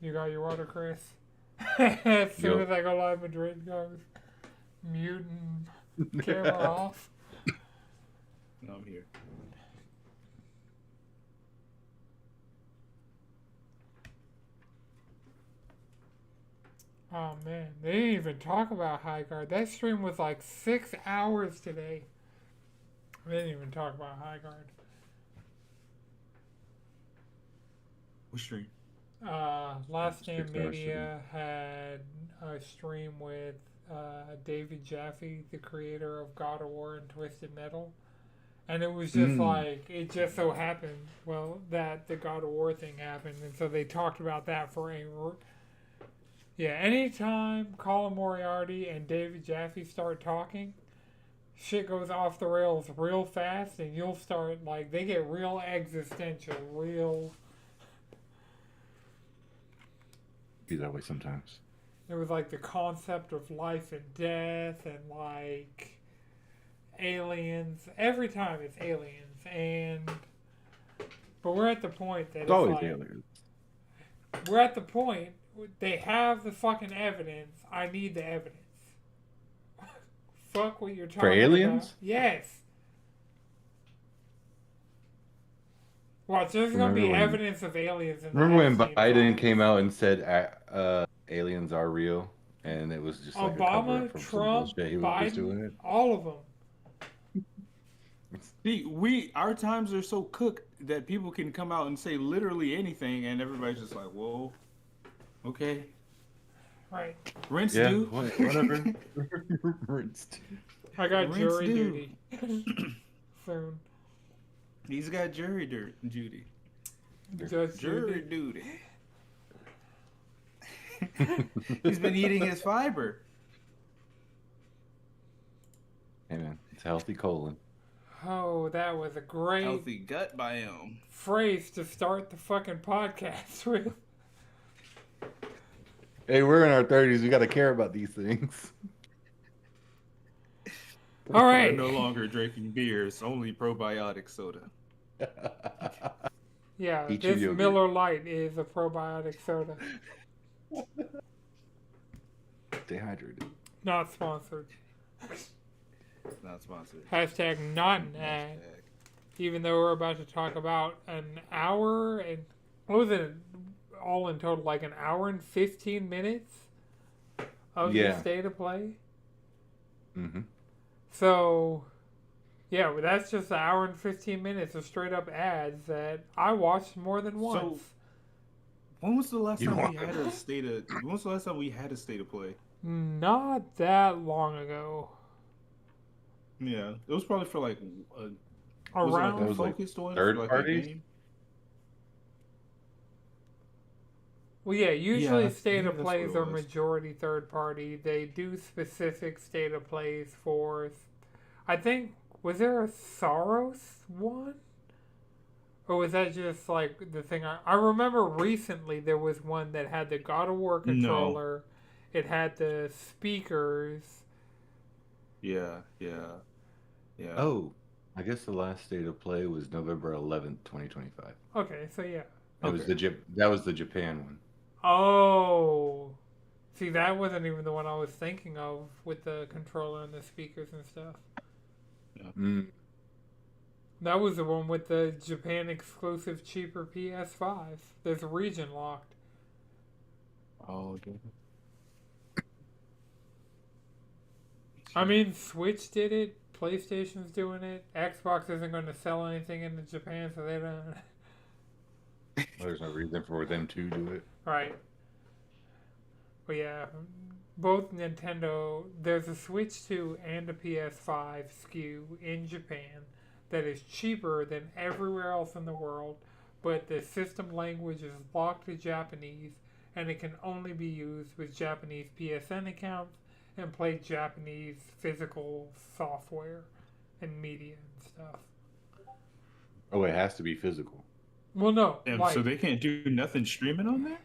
You got your water, Chris? As soon Yup. as I go live, Madrid goes muting camera off. No, I'm here. Oh man, they didn't even talk about High Guard. That stream was like 6 hours today. They didn't even talk about High Guard. What stream? Last Stand 6 hours today. Media had a stream with David Jaffe, the creator of God of War and Twisted Metal. And it was just like, it just so happened, well, that the God of War thing happened. And so they talked about that for a. Yeah, anytime Colin Moriarty and David Jaffe start talking, shit goes off the rails real fast, and you'll start, like, they get real existential, real. Be that way sometimes. It was like the concept of life and death, and like aliens. Every time it's aliens, and but we're at the point that It's always like, aliens. we're at the point they have the fucking evidence. I need the evidence. Fuck what you're talking For aliens? about. Yes. Watch, there's gonna be evidence of aliens. Remember when Biden came out and said aliens are real, and it was just like Obama, a cover from Trump, some bullshit he was doing Biden, it. all of them. See, our times are so cooked that people can come out and say literally anything, and everybody's just like, "Whoa, okay." Right. Rinse Yeah, do. whatever. Rinse do. I got Rinse jury do. duty soon. He's got jury duty. Judge Jury duty. duty. He's been eating his fiber. Hey man, it's a healthy colon. Oh, that was a great Healthy gut biome. phrase to start the fucking podcast with. Hey, we're in our 30s. We got to care about these things. All right. I'm no longer drinking beers, only probiotic soda. Yeah, Eat your this yogurt. Miller Lite is a probiotic soda. Stay hydrated. Not sponsored. Not sponsored. Hashtag not an ad. Even though we're about to talk about an hour and what was it? All in total, like an hour and 15 minutes of the state of play. Mm-hmm. So, yeah, well, that's just an hour and 15 minutes of straight up ads that I watched more than once. So, when was the last time we had a state of? When was the last time we had a state of play? Not that long ago. Yeah, it was probably for like Around was it like a focused one, third for like parties? a game? Well, yeah, usually Yeah, state of that's plays what it are was. majority third party. They do specific state of plays for. I think, was there a Soros one? Or was that just like the thing? I remember recently there was one that had the God of War controller. It had the speakers. Yeah. Oh, I guess the last state of play was November 11th, 2025. Okay, so yeah. It was that was the Japan one. Oh. See, that wasn't even the one I was thinking of with the controller and the speakers and stuff. Mm. That was the one with the Japan exclusive cheaper PS5. There's region locked. Oh, okay. I mean, Switch did it. PlayStation's doing it. Xbox isn't going to sell anything into Japan, so they don't. There's no reason for them to do it. Right. But yeah, both Nintendo. There's a Switch 2 and a PS5 SKU in Japan that is cheaper than everywhere else in the world, but the system language is locked to Japanese, and it can only be used with Japanese PSN accounts and play Japanese physical software and media and stuff. Oh, it has to be physical. Well, no. Damn, like, so they can't do nothing streaming on there?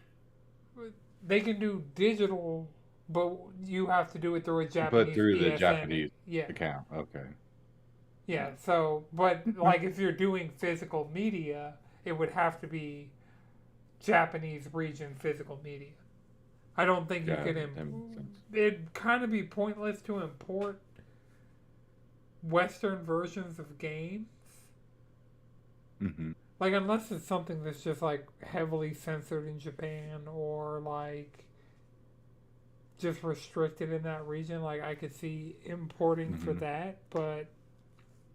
they can do digital, but you have to do it through a Japanese But through the PSN. Japanese Yeah. account. Okay. Yeah, so, but like if you're doing physical media, it would have to be Japanese region physical media. I don't think you could. That makes sense. It'd kind of be pointless to import Western versions of games. Mm-hmm. Like, unless it's something that's just, like, heavily censored in Japan or, like, just restricted in that region. Like, I could see importing for that. But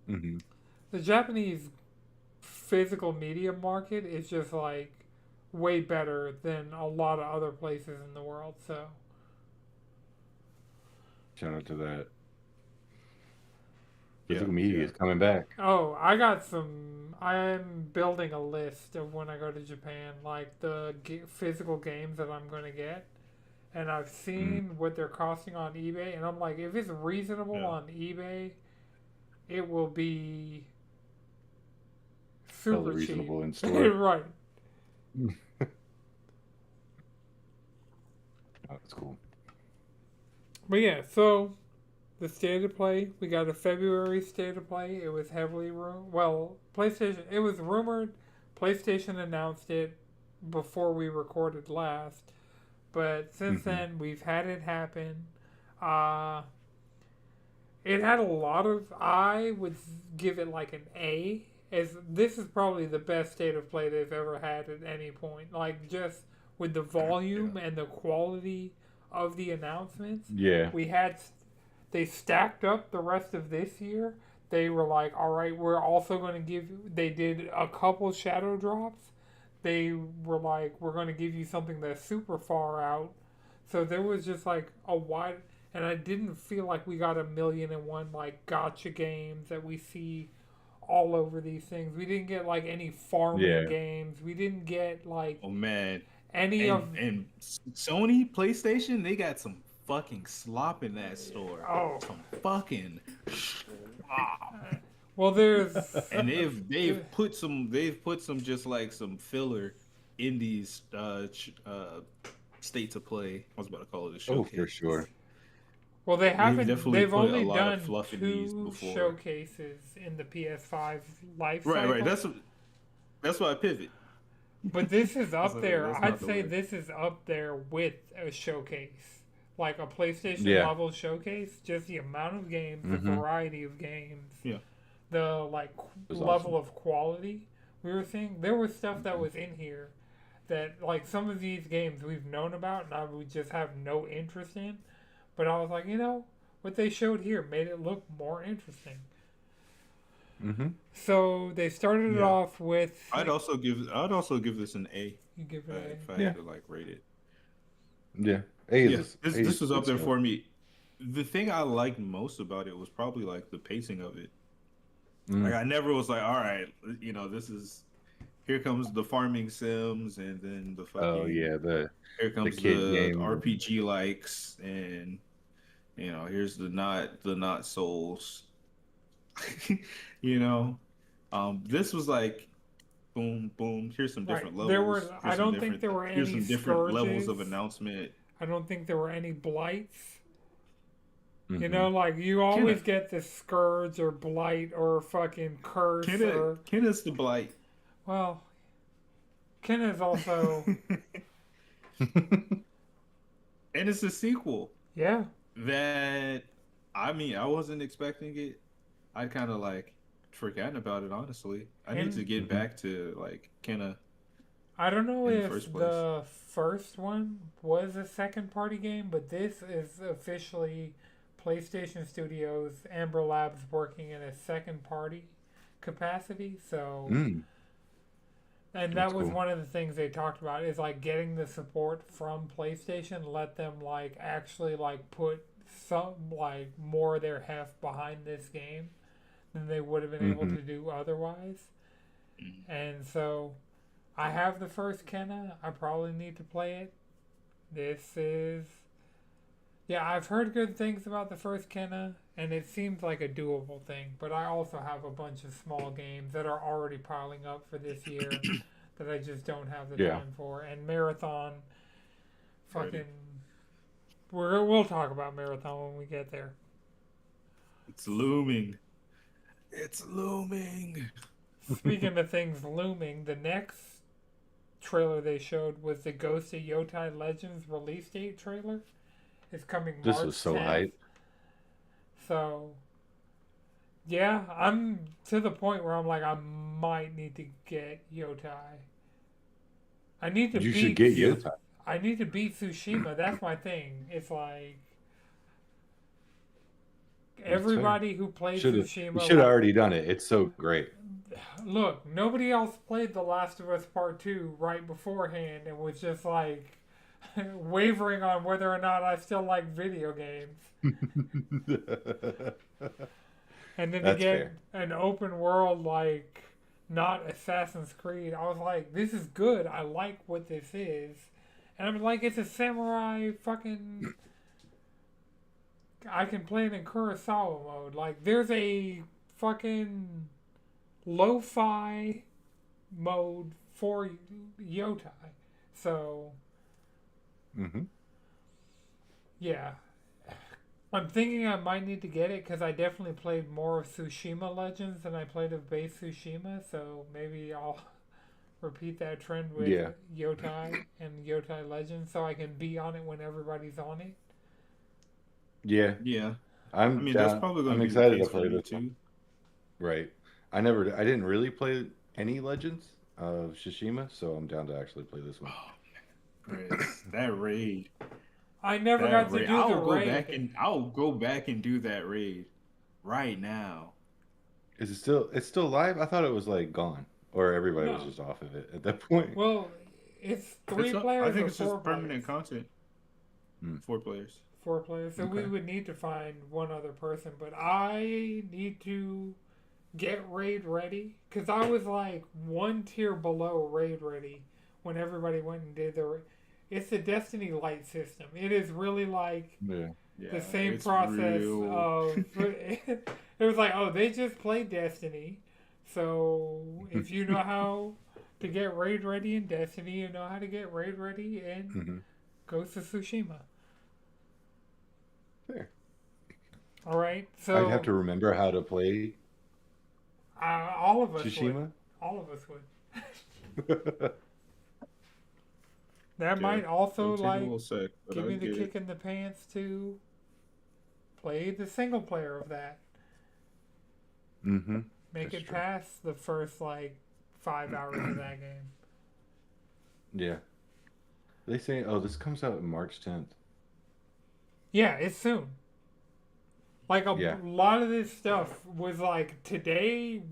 the Japanese physical media market is just, like, way better than a lot of other places in the world. So, Shout out to that. Yeah, Physical media yeah. is coming back. oh, I got some. I'm building a list of when I go to Japan, like the physical games that I'm going to get. And I've seen what they're costing on eBay, and I'm like, if it's reasonable Yeah. on eBay, it will be Hella super cheap. reasonable in store. Right. Oh, that's cool. But yeah, so the state of play, we got a February state of play. It was heavily PlayStation. It was rumored. PlayStation announced it before we recorded last, but since then we've had it happen. It had a lot of. I would give it like an A. As this is probably the best state of play they've ever had at any point. Like, just with the volume and the quality of the announcements. Yeah. They stacked up the rest of this year. They were like, all right, we're also going to they did a couple shadow drops. They were like, we're going to give you something that's super far out. So there was just like a wide, and I didn't feel like we got 1,000,001 like gotcha games that we see all over these things. We didn't get like any farming games. We didn't get like any and Sony PlayStation, they got some fucking slop in that store. Oh. Some fucking slop. Well, there's And they've put some just like some filler in these states of play. I was about to call it a showcase. Oh, for sure. Well, they haven't. They've put a only lot done of fluff in these 2 before. showcases in the PS5 life cycle. Right. That's why I pivot. But this is up like, there. that's I'd not the say word. this is up there with a showcase, like a PlayStation level showcase. Just the amount of games, the variety of games, the like level of quality we were seeing. There was stuff that was in here that, like, some of these games we've known about and I would just have no interest in. But I was like, what they showed here made it look more interesting. So they started it off with. I'd also give this an A. You give it an if I had to like rate it. Yeah, this was up there for me. The thing I liked most about it was probably like the pacing of it. Like, I never was like, all right, this is. Here comes the farming sims, and then the fucking. Here comes the RPG likes, and here's the not souls. This was like, boom, boom. Here's some different levels. I don't think there were any. Here's some different levels of announcement. I don't think there were any blights. Like, you always get the scourge or blight or fucking curse. Kenna's the blight. Well, Kenna's also. And it's a sequel. Yeah. That, I wasn't expecting it. I kind of like forgotten about it, honestly. I need to get back to like Kenna. I don't know if the first one was a second party game, but this is officially PlayStation Studios, Amber Labs working in a second party capacity. So, and that was one of the things they talked about is like getting the support from PlayStation, let them like actually like put some like more of their heft behind this game than they would have been able to do otherwise. And so I have the first Kenna. I probably need to play it. This is... Yeah, I've heard good things about the first Kenna, and it seems like a doable thing. But I also have a bunch of small games that are already piling up for this year that I just don't have the time for. And Marathon, fucking... We'll talk about Marathon when we get there. It's looming. It's looming. Speaking of things looming, the next trailer they showed was the Ghost of Yotai Legends release date trailer. It's coming This March was so 10th. hype. So, yeah, I'm to the point where I'm like, I might need to get Yotai. I need to You should beat. get Yotai. I need to beat Tsushima. That's my thing. It's like everybody who plays You Tsushima. should have already done it. It's so great. Look, nobody else played The Last of Us Part 2 right beforehand and was just like wavering on whether or not I still like video games. And then to get an open world like not Assassin's Creed, I was like, this is good. I like what this is. And I'm like, it's a samurai fucking. I can play it in Kurosawa mode. Like, there's a fucking lo-fi mode for Yotai. So, yeah. I'm thinking I might need to get it because I definitely played more of Tsushima Legends than I played of base Tsushima. So maybe I'll repeat that trend with Yotai and Yotai Legends so I can be on it when everybody's on it. Yeah. Yeah. I'm excited to play this too. Right. I didn't really play any Legends of Tsushima, so I'm down to actually play this one. Oh, Chris, that raid. I never got to do the raid. I'll go back and do that raid right now. Is it still? It's still live? I thought it was like gone, or everybody was just off of it at that point. Well, it's three players. I think it's just permanent content. 4 players. 4 players. So we would need to find one other person, but I need to get raid ready because I was like 1 tier below raid ready when everybody went and did their. It's the Destiny Light system. It is really like the same process of. It was like, oh, they just played Destiny, so if you know how to get raid ready in Destiny, you know how to get raid ready in Ghost of Tsushima. Fair. All right, so I'd have to remember how to play. All of us Tsushima? would. All of us would. That might also give me the kick in the pants to play the single player of that. Make it past the first 5 hours of that game. Yeah. They say, this comes out March 10th. Yeah, it's soon. Like a lot of this stuff was like today,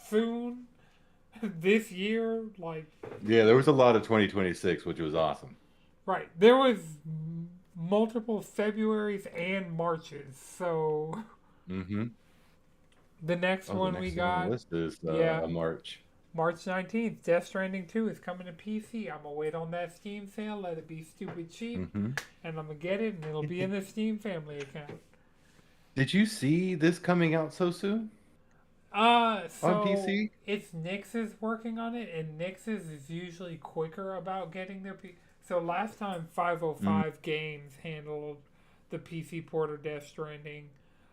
soon, this year, Yeah, there was a lot of 2026, which was awesome. Right. There was multiple Februarys and Marches, so the next one we got on the list is a March. March 19th, Death Stranding 2 is coming to PC. I'm going to wait on that Steam sale, let it be stupid cheap, and I'm going to get it, and it'll be in the Steam family account. Did you see this coming out so soon? So on PC? It's Nix's working on it, and Nix's is usually quicker about getting their PC. So last time 505 Games handled the PC port of Death Stranding,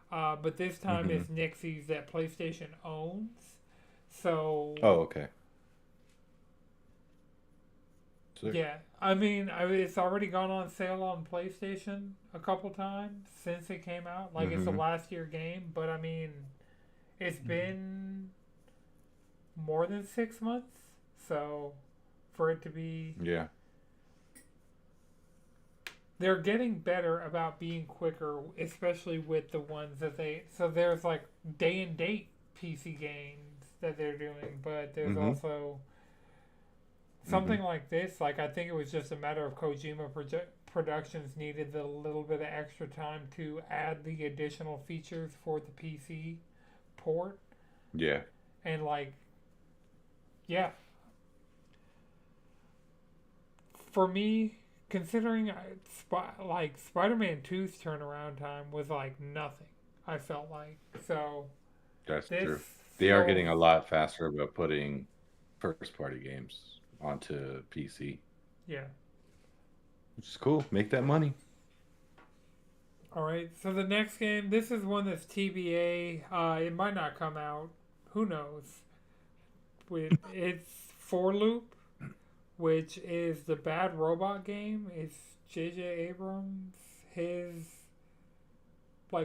but this time it's Nix's that PlayStation owns. So. Oh, okay. Yeah, I mean, it's already gone on sale on PlayStation a couple times since it came out. It's a last year game, but I mean, it's been more than 6 months, so for it to be... Yeah. They're getting better about being quicker, especially with the ones that they... So there's day and date PC games that they're doing, but there's also... Something like this, I think it was just a matter of Kojima Productions needed the little bit of extra time to add the additional features for the PC port. Yeah. And yeah. For me, considering Spider-Man 2's turnaround time was nothing, I felt like. So that's true. They are getting a lot faster about putting first-party games onto PC. Yeah. Which is cool. Make that money. All right. So the next game, this is one that's TBA. It might not come out. Who knows? It's For Loop, which is the Bad Robot game. It's J.J. Abrams. His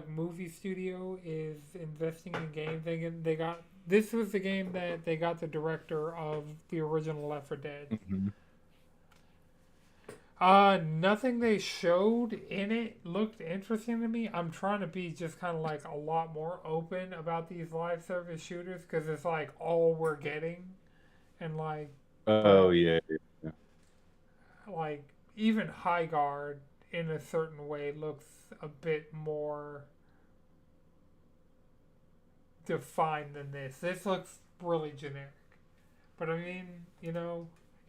movie studio is investing in games. They got this was the game that they got the director of the original Left 4 Dead. Mm-hmm. Nothing they showed in it looked interesting to me. I'm trying to be just kind of a lot more open about these live service shooters because it's all we're getting, and oh yeah, even High Guard in a certain way looks a bit more defined than this. This looks really generic, but I mean,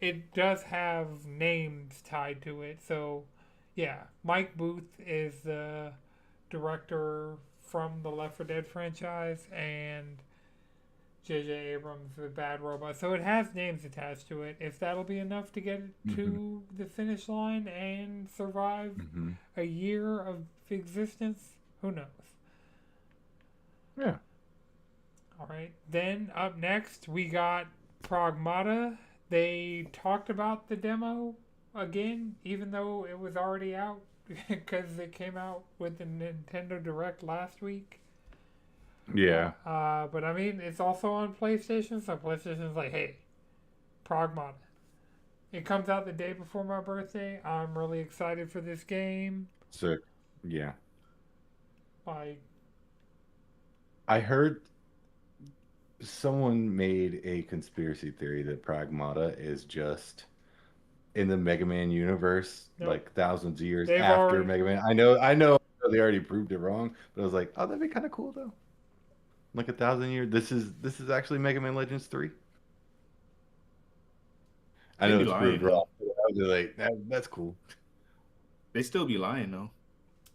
it does have names tied to it. So, yeah, Mike Booth is the director from the Left 4 Dead franchise, and J.J. Abrams, the Bad Robot. So it has names attached to it. If that'll be enough to get it to the finish line and survive a year of existence, who knows? Yeah. All right. Then up next, we got Pragmata. They talked about the demo again, even though it was already out, because it came out with the Nintendo Direct last week. Yeah. But I mean, it's also on PlayStation, so PlayStation's like, hey, Pragmata. It comes out the day before my birthday. I'm really excited for this game. Sick. Yeah. I heard someone made a conspiracy theory that Pragmata is just in the Mega Man universe, thousands of years after Mega Man. I know they already proved it wrong, but I was like, oh, that'd be kind of cool though. 1,000 years. This is actually Mega Man Legends 3. I know it's proved wrong. I was like, that's cool. They still be lying though.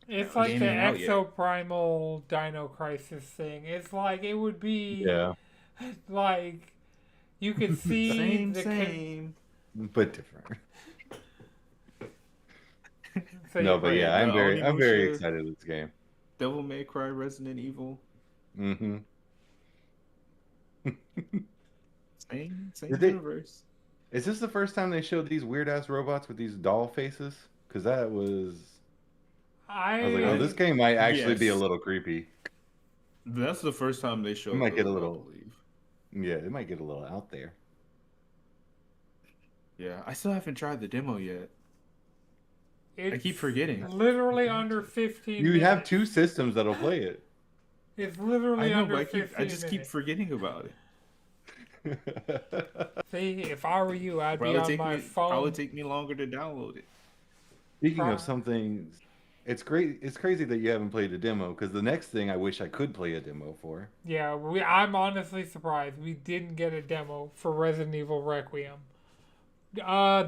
It's like the Exoprimal Dino Crisis thing. It's it would be you could see same, but different. So no, but yeah, I'm very excited with this game. Devil May Cry, Resident Evil. Mm-hmm. same universe. Is this the first time they showed these weird ass robots with these doll faces? Because that was. I was like, oh, this game might actually be a little creepy. That's the first time they showed. It might get a little. Yeah, it might get a little out there. Yeah, I still haven't tried the demo yet. I keep forgetting. Literally under 15 minutes. You have 2 systems that'll play it. It's literally under 15 I just keep forgetting about it. See, if I were you, I'd be on my phone. Probably take me longer to download it. Speaking of something, it's great. It's crazy that you haven't played a demo, because the next thing I wish I could play a demo for. Yeah, I'm honestly surprised we didn't get a demo for Resident Evil Requiem.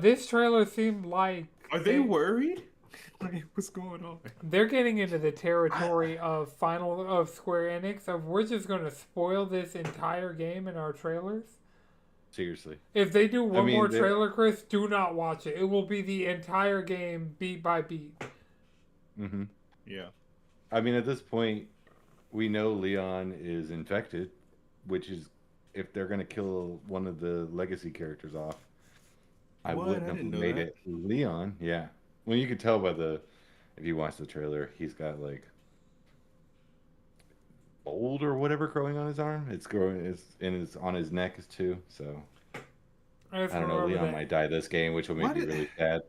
This trailer seemed like... Are they worried? What's going on? They're getting into the territory of Square Enix of we're just going to spoil this entire game in our trailers. Seriously. If they do one more trailer, Chris, do not watch it. It will be the entire game beat by beat. Mm-hmm. Yeah. I mean, at this point, we know Leon is infected, which is, if they're going to kill one of the legacy characters off, I wouldn't have made it Leon. Yeah. Well, you could tell by if you watch the trailer, he's got mold or whatever growing on his arm. It's growing, it's on his neck too. So I don't know. Leon might die this game, which will make me really sad.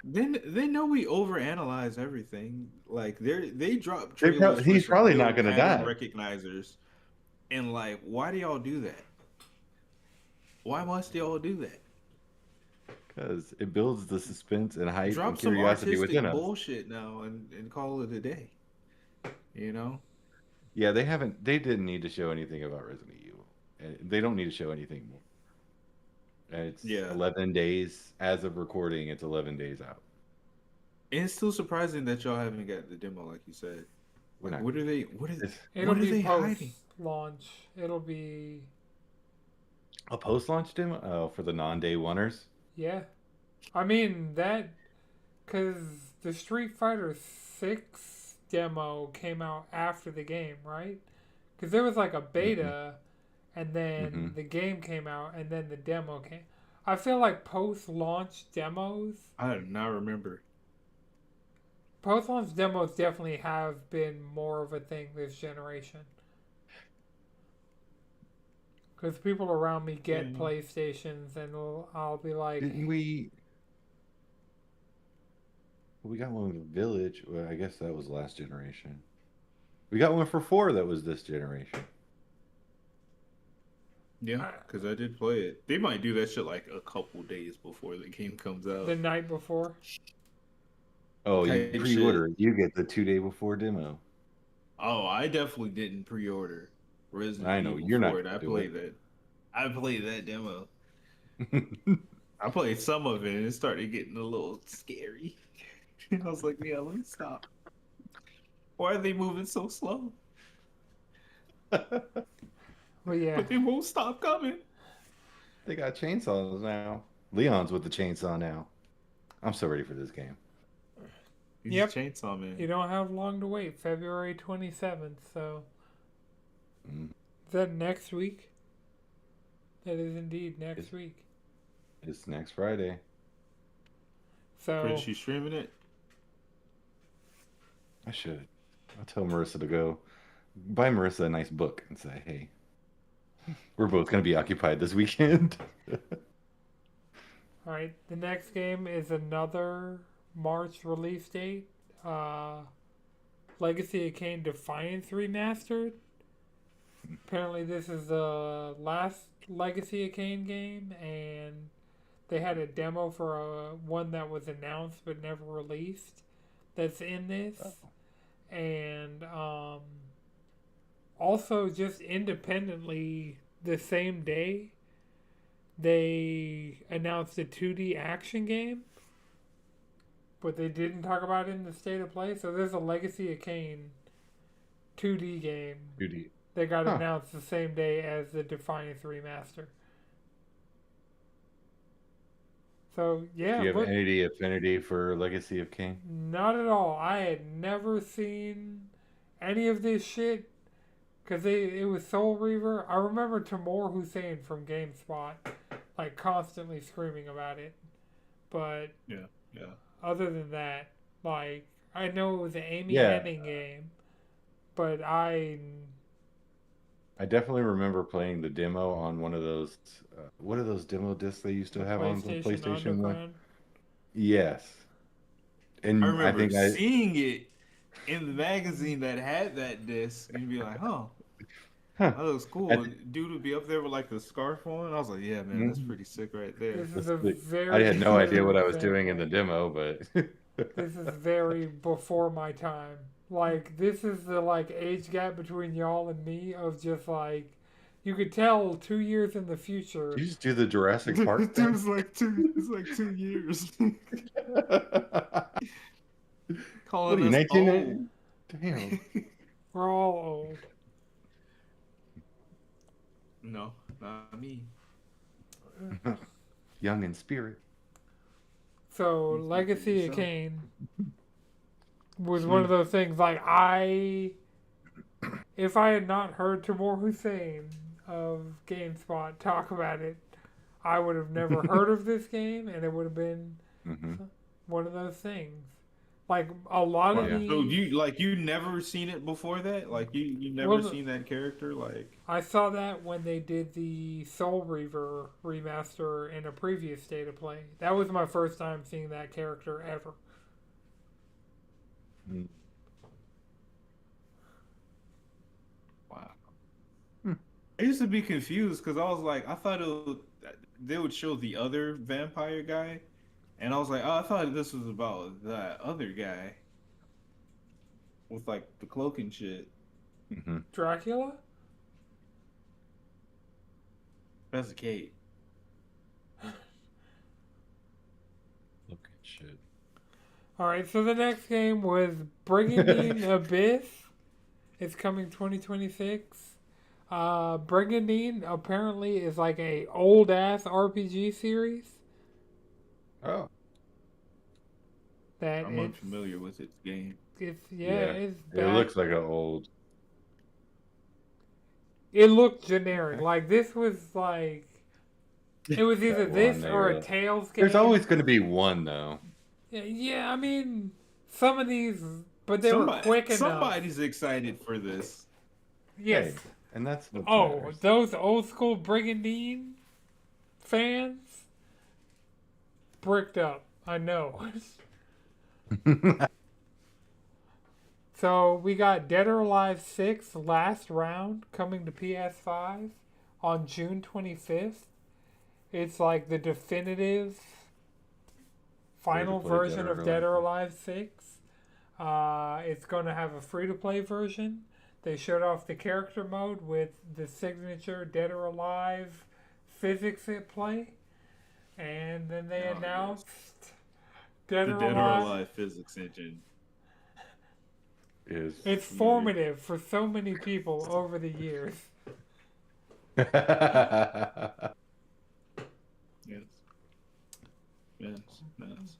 They know we overanalyze everything. They drop trailers. He's probably not going to die. Recognizers, and why do y'all do that? Why must y'all do that? Because it builds the suspense and hype and curiosity within us. Drop some bullshit now and call it a day. You know? Yeah, they didn't need to show anything about Resident Evil. They don't need to show anything more. It's 11 days. As of recording, it's 11 days out. And it's still surprising that y'all haven't got the demo, like you said. What are they hiding? Launch. It'll be a post-launch demo for the non-day oneers. Yeah, I mean because the Street Fighter 6 demo came out after the game, right? Because there was a beta, and then the game came out, and then the demo came. I feel like post-launch demos. I do not remember. Post-launch demos definitely have been more of a thing this generation. Because people around me get PlayStations, and I'll be like, Didn't we? We got one with Village. Well, I guess that was last generation. We got one for 4 that was this generation. Yeah, because I did play it. They might do that shit like a couple days before the game comes out. The night before. Oh, you pre-order it. You get the 2 day before demo. Oh, I definitely didn't pre-order Resident I know Evil you're 4. not. I played that. I played that demo. I played some of it, and it started getting a little scary. I was like, "Yeah, let me stop. Why are they moving so slow?" Well, yeah. But they won't stop coming. They got chainsaws now. Leon's with the chainsaw now. I'm so ready for this game. He's a chainsaw man. You don't have long to wait. February 27th, so. Is that next week? That is indeed next week. It's next Friday. So. Is she streaming it? I should. I'll tell Marissa to go buy Marissa a nice book and say, hey, we're both going to be occupied this weekend. All right. The next game is another March release date. Legacy of Kain Defiance Remastered. Apparently this is the last Legacy of Kain game, and they had a demo for one that was announced but never released that's in this. And also just independently the same day they announced a 2D action game, but they didn't talk about it in the state of play. So there's a Legacy of Kain 2D game 2D. that got announced the same day as the Defiance Remaster. So, yeah. Do you have any affinity for Legacy of Kain? Not at all. I had never seen any of this shit because it was Soul Reaver. I remember Timur Hussein from GameSpot like constantly screaming about it. But yeah. Other than that, like, I know it was an Amy Hennig game, but I definitely remember playing the demo on one of those. What are those demo discs they used to have on the PlayStation 1? Yes. And I remember seeing it in the magazine that had that disc and be like, that looks cool. Dude would be up there with like the scarf on. I was like, yeah, man, that's pretty sick right there. I had no idea what I was doing in the demo, but this is very before my time. Like, this is the like age gap between y'all and me of just like, you could tell 2 years in the future. Did you just do the Jurassic Park? It was like 2 years. Calling us 19 old. Damn. We're all old. No, not me. Young in spirit. So, Legacy of Kain was one of those things, like, if I had not heard Timur Hussein of GameSpot talk about it, I would have never heard of this game, and it would have been one of those things. Like, a lot of the... So, you never seen it before that? Like, you never seen that character? Like, I saw that when they did the Soul Reaver remaster in a previous state of play. That was my first time seeing that character ever. Wow. I used to be confused because I was like, I thought they would show the other vampire guy, and I was like, oh, I thought this was about that other guy with like the cloak and shit. Dracula? That's Kate. Cloak and shit. Alright, so the next game was Brigandine Abyss. It's coming 2026. Brigandine apparently is like a old ass RPG series. Oh. I'm unfamiliar with its game. It's it looks like an old. It looked generic. Like, this was like It was either this or a Tales game. There's always going to be one, though. Yeah, I mean, some of these, but they were quick enough. Somebody's excited for this. Yes. Hey, and that's what matters. Those old school Brigandine fans bricked up. I know. So we got Dead or Alive 6 Last Round coming to PS5 on June 25th. It's like the definitive final version of Dead or Alive 6. It's going to have a free-to-play version. They showed off the character mode with the signature Dead or Alive physics at play. And then they announced Dead or Alive physics engine. It's formative for so many people over the years. Yes.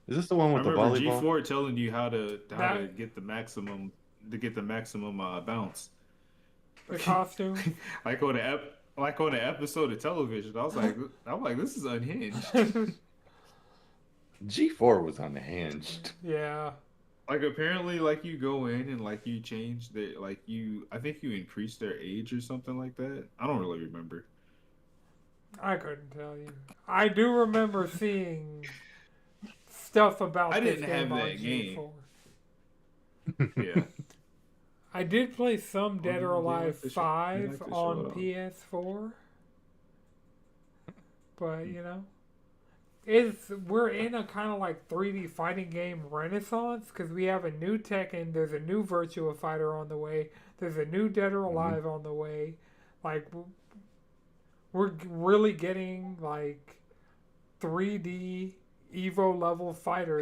Is this the one with the volleyball? G4 telling you how to get the maximum bounce. The costume. like on an episode of television, I'm like, this is unhinged. G4 was unhinged. Yeah. Like apparently, like you go in and like you change I think you increase their age or something like that. I don't really remember. I couldn't tell you. I do remember seeing stuff about this game on G4. Yeah. I did play some Dead or Alive 5 on PS4. But, you know, we're in a kind of like 3D fighting game renaissance because we have a new Tekken, there's a new Virtua Fighter on the way, there's a new Dead or Alive on the way. Like, we're really getting like 3D Evo level fighters.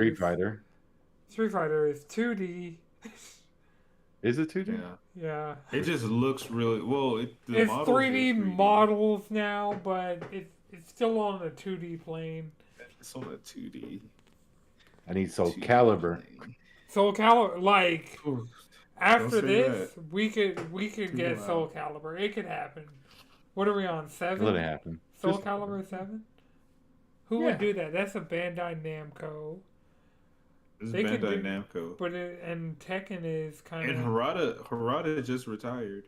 Street Fighter is 2D. Is it 2D? Yeah. It just looks really well. It's 3D models now, but it's still on a 2D plane. It's on a 2D. I need Soul Calibur. Soul Calibur, like after this, we could get Soul Calibur. It could happen. What are we on, 7? Let it happen. Soul Calibur 7? Who would do that? That's a Bandai Namco. It's Bandai Namco. But and Tekken is kind of... And Harada just retired.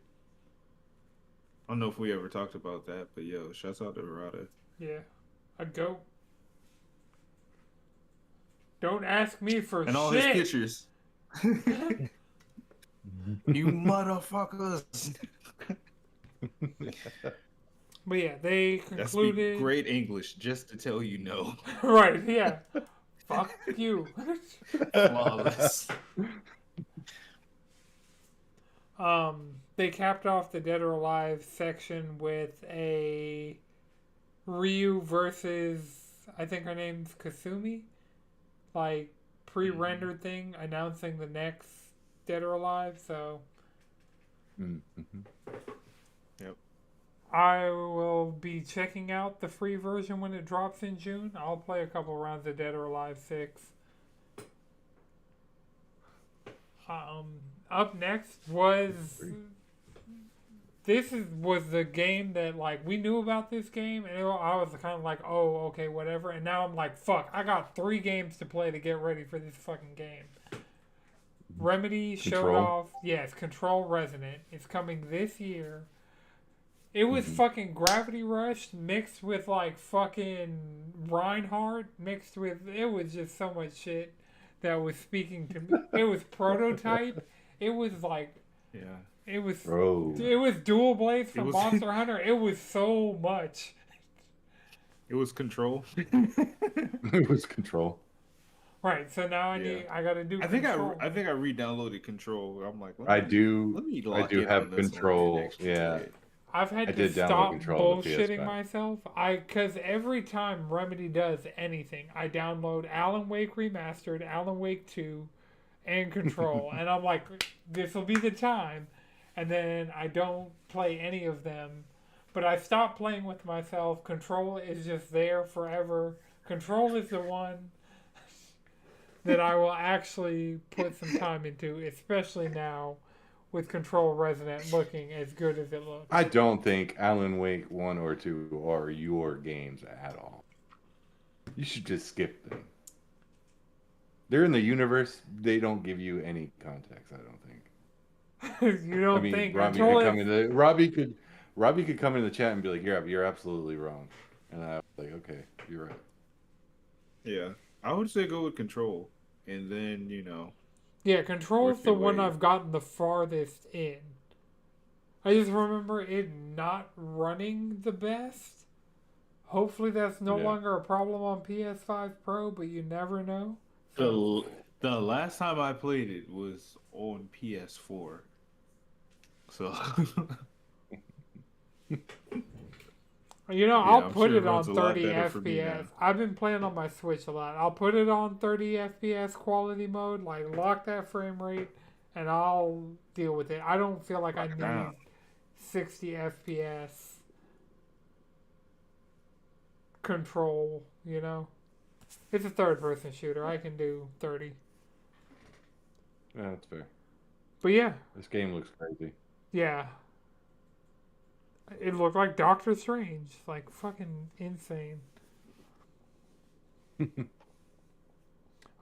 I don't know if we ever talked about that, but yo, shouts out to Harada. Yeah. A goat. Don't ask me for and all his pictures. You motherfuckers. But yeah, they concluded... That's great English, just to tell you no. Right, yeah. Fuck you. Flawless. They capped off the Dead or Alive section with a Ryu versus, I think her name's Kasumi, like pre-rendered thing announcing the next Dead or Alive. So Yep. I will be checking out the free version when it drops in June. I'll play a couple rounds of Dead or Alive 6. Up next was was the game that like we knew about this game, and I was kind of like, oh, okay, whatever. And now I'm like, fuck, I got 3 games to play to get ready for this fucking game. Remedy showed off, Control Resonant. It's coming this year. It was fucking Gravity Rush mixed with like fucking Reinhardt mixed with, it was just so much shit that was speaking to me. It was Prototype. It was like, it was Dual Blades from Monster Hunter. It was so much. It was Control. It was Control. Right, so now I gotta do. I think I re-downloaded Control. I'm like, I do have Control. Yeah. I've had to stop bullshitting myself. Because every time Remedy does anything, I download Alan Wake Remastered, Alan Wake 2, and Control. And I'm like, this will be the time. And then I don't play any of them. But I stopped playing with myself. Control is just there forever. Control is the one that I will actually put some time into, especially now with Control Resonant looking as good as it looks. I don't think Alan Wake 1 or 2 are your games at all. You should just skip them. They're in the universe. They don't give you any context, I don't think. You don't think Robbie Control could come in Robbie could come in the chat and be like, you're absolutely wrong. And I was like, okay, you're right. Yeah. I would say go with Control. And then, Yeah, Control's the one I've gotten the farthest in. I just remember it not running the best. Hopefully that's no longer a problem on PS5 Pro, but you never know. The last time I played it was on PS4. So I'll put it on 30 FPS. I've been playing on my Switch a lot. I'll put it on 30 FPS quality mode, like lock that frame rate, and I'll deal with it. I don't feel like I need 60 FPS control, It's a third-person shooter. I can do 30. Yeah, that's fair. But yeah. This game looks crazy. Yeah. It looked like Doctor Strange. Like, fucking insane.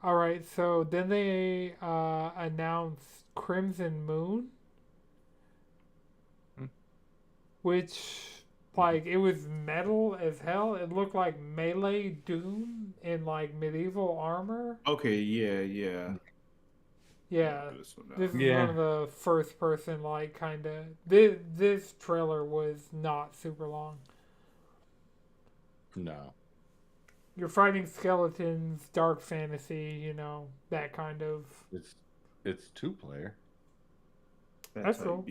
Alright, so then they announced Crimson Moon. Which, like, it was metal as hell. It looked like Melee Doom in, like, medieval armor. Okay, yeah. Yeah, this is one of the first person, like, kind of... This trailer was not super long. No. You're fighting skeletons, dark fantasy, that kind of... It's 2-player. That's cool.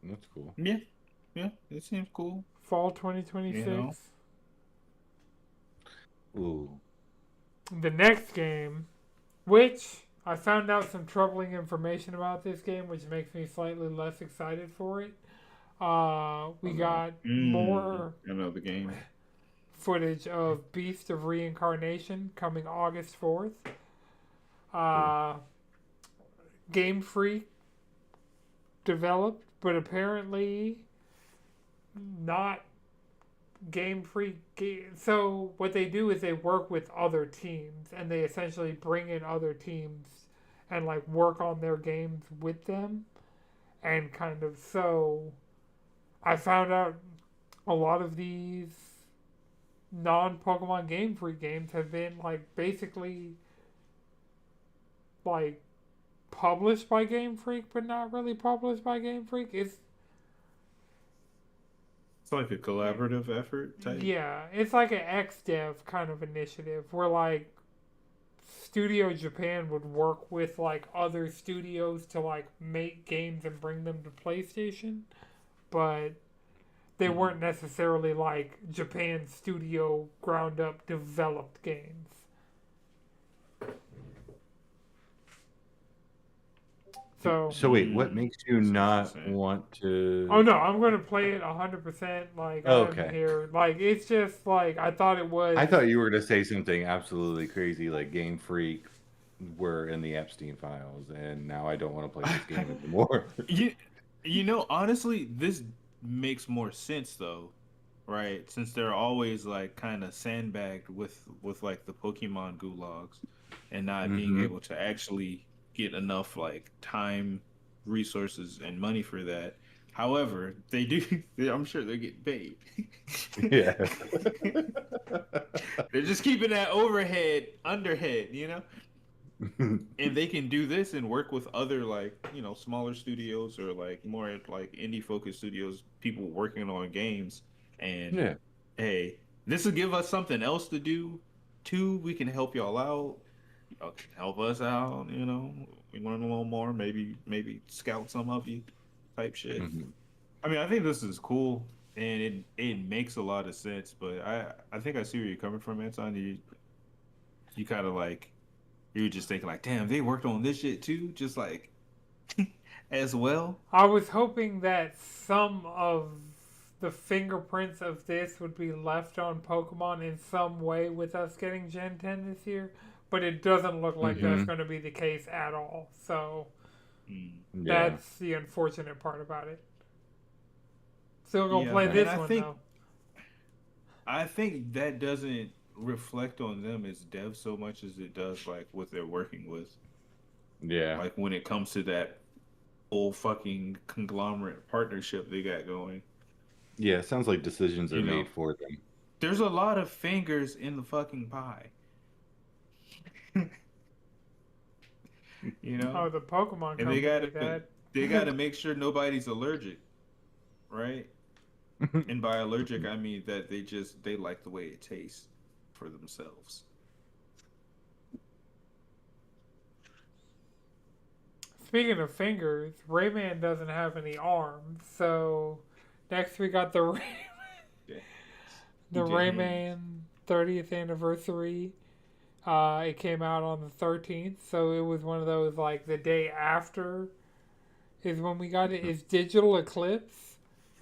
That's cool. Yeah, it seems cool. Fall 2026. Ooh. The next game, which... I found out some troubling information about this game, which makes me slightly less excited for it. We got more the game footage of Beast of Reincarnation coming August 4th. Game Freak developed, but apparently not Game Freak. So what they do is they work with other teams, and they essentially bring in other teams and like work on their games with them, and kind of so I found out a lot of these non-Pokemon Game Freak games have been like basically like published by Game Freak, but not really published by Game Freak. It's like a collaborative effort type. Yeah, it's like an XDev kind of initiative where like Studio Japan would work with like other studios to like make games and bring them to PlayStation, but they weren't necessarily like Japan studio ground up developed games. So wait, what makes you not want to? Oh no, I'm going to play it 100%. Like I'm here, like it's just like I thought it was. I thought you were going to say something absolutely crazy, like Game Freak were in the Epstein files, and now I don't want to play this game anymore. Honestly, this makes more sense though, right? Since they're always like kind of sandbagged with like the Pokemon gulags, and not being able to actually get enough like time, resources, and money for that. However, they do. I'm sure they're getting paid. Yeah, they're just keeping that underhead, and they can do this and work with other like smaller studios or like more like indie focused studios, people working on games. And hey, this will give us something else to do too. We can help y'all out. Help us out, we learn a little more, maybe scout some of you type shit. I mean, I think this is cool and it makes a lot of sense, but I think I see where you're coming from, Anton. You kind of like, you were just thinking like, damn, they worked on this shit too, just like as well. I was hoping that some of the fingerprints of this would be left on Pokemon in some way with us getting Gen 10 this year. But it doesn't look like that's going to be the case at all. So, Yeah. That's the unfortunate part about it. Still gonna play this one though. I think that doesn't reflect on them as devs so much as it does like what they're working with. Yeah. Like when it comes to that whole fucking conglomerate partnership they got going. Yeah, it sounds like decisions are made for them. There's a lot of fingers in the fucking pie. You know? Oh, the Pokemon company. They gotta make sure nobody's allergic, right? And by allergic, I mean that they like the way it tastes for themselves. Speaking of fingers, Rayman doesn't have any arms, so next we got the Rayman 30th anniversary. It came out on the 13th, so it was one of those like the day after is when we got it. It's Digital Eclipse,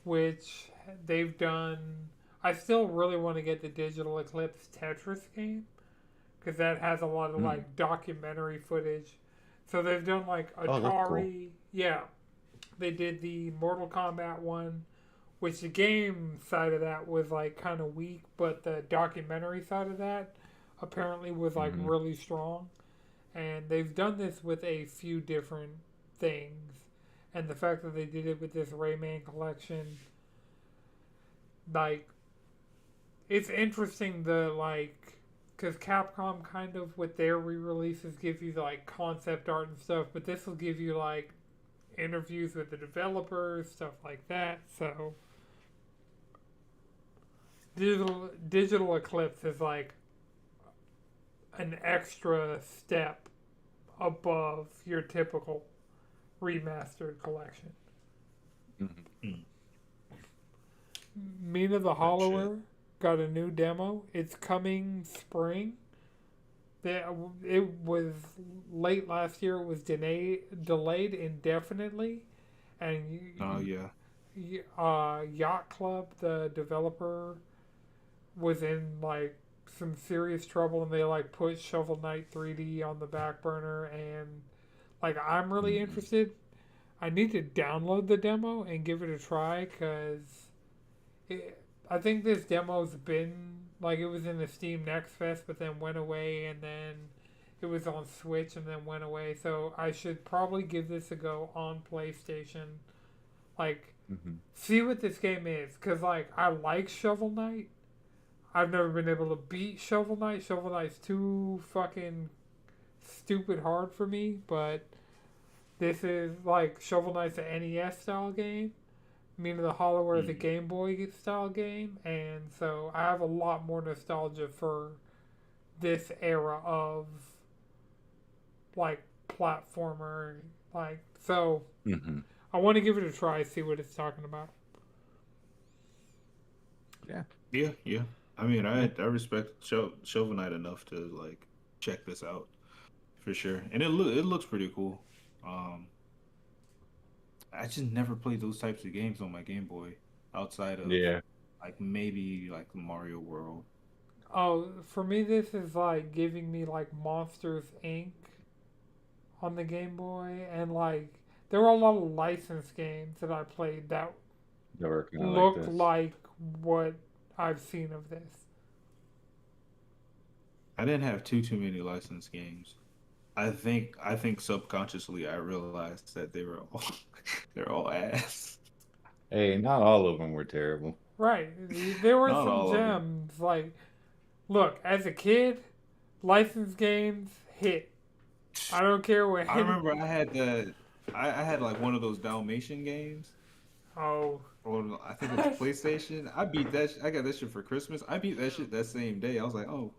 which they've done. I still really want to get the Digital Eclipse Tetris game because that has a lot of like documentary footage. So they've done like Atari. Cool. Yeah. They did the Mortal Kombat one, which the game side of that was like kind of weak, but the documentary side of that apparently was like really strong. And they've done this with a few different things. And the fact that they did it with this Rayman collection, like, it's interesting because Capcom kind of with their re-releases give you like concept art and stuff, but this will give you like interviews with the developers, stuff like that. So Digital Eclipse is like an extra step above your typical remastered collection. Mina the Hollower got a new demo. It's coming spring. It was late last year. It was delayed indefinitely, and Yacht Club, the developer, was in like some serious trouble, and they like put Shovel Knight 3D on the back burner. And like I'm really interested. I need to download the demo and give it a try because I think this demo's been like it was in the Steam Next Fest, but then went away, and then it was on Switch and then went away. So I should probably give this a go on PlayStation. Like, see what this game is, because like I like Shovel Knight. I've never been able to beat Shovel Knight. Shovel Knight's too fucking stupid hard for me, but this is like Shovel Knight's an NES style game. Mina the Hollower is a Game Boy style game, and so I have a lot more nostalgia for this era of like platformer, like so. I want to give it a try, see what it's talking about. Yeah. I mean, I respect Shovel Knight enough to like check this out for sure, and it looks pretty cool. I just never played those types of games on my Game Boy outside of like maybe like Mario World. Oh, for me this is like giving me like Monsters Inc. on the Game Boy, and like there were a lot of licensed games that I played that looked like what I've seen of this. I didn't have too many licensed games. I think subconsciously I realized that they're all ass. Hey, not all of them were terrible. Right. There were some gems. Like, look, as a kid, licensed games hit. I don't care what. I remember I had like one of those Dalmatian games. Oh. Or I think it was PlayStation. I beat that. I got that shit for Christmas. I beat that shit that same day. I was like, oh.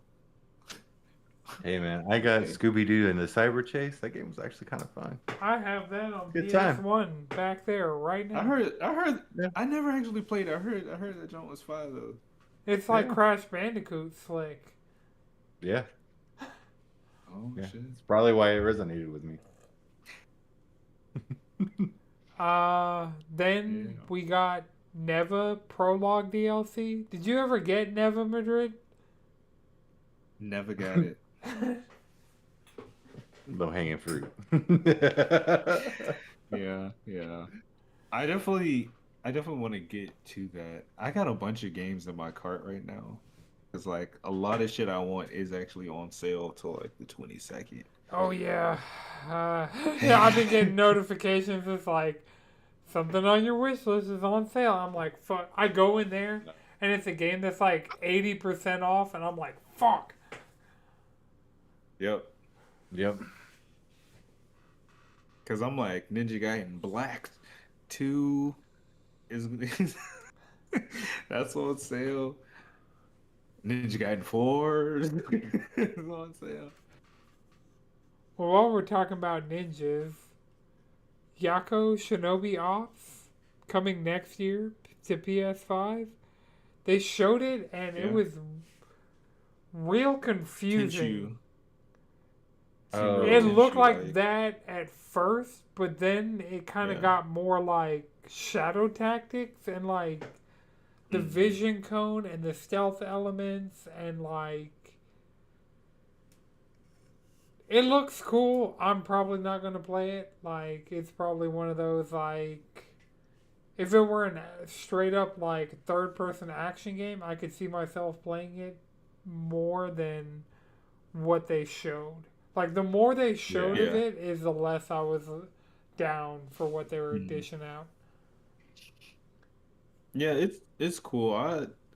Hey man, I got Scooby Doo and the Cyber Chase. That game was actually kind of fun. I have that on PS1 back there right now. I heard. Yeah. I never actually played it. I heard that joint was fire though. It's like Crash Bandicoot slick. Yeah. Oh shit! It's probably why it resonated with me. Then we got Neva Prologue DLC. Did you ever get Neva Madrid? Never got it. Low hanging fruit. Yeah, yeah. I definitely want to get to that. I got a bunch of games in my cart right now. Cause like a lot of shit I want is actually on sale till like the 22nd. Oh yeah, yeah. I've been getting notifications. It's like something on your wish list is on sale. I'm like, fuck. I go in there, and it's a game that's like 80% off, and I'm like, fuck. Yep. Yep. Cause I'm like Ninja Gaiden Black 2 is that's on sale. Ninja Gaiden 4 is on sale. Well, while we're talking about ninjas, Yako Shinobi Ops coming next year to PS5. They showed it, and it was real confusing. It looked like that at first, but then it kind of got more like Shadow Tactics and like the vision cone and the stealth elements and like it looks cool. I'm probably not gonna play it. Like it's probably one of those like if it were a straight up like third person action game, I could see myself playing it more than what they showed. Like the more they showed of it is the less I was down for what they were dishing out. Yeah, it's cool.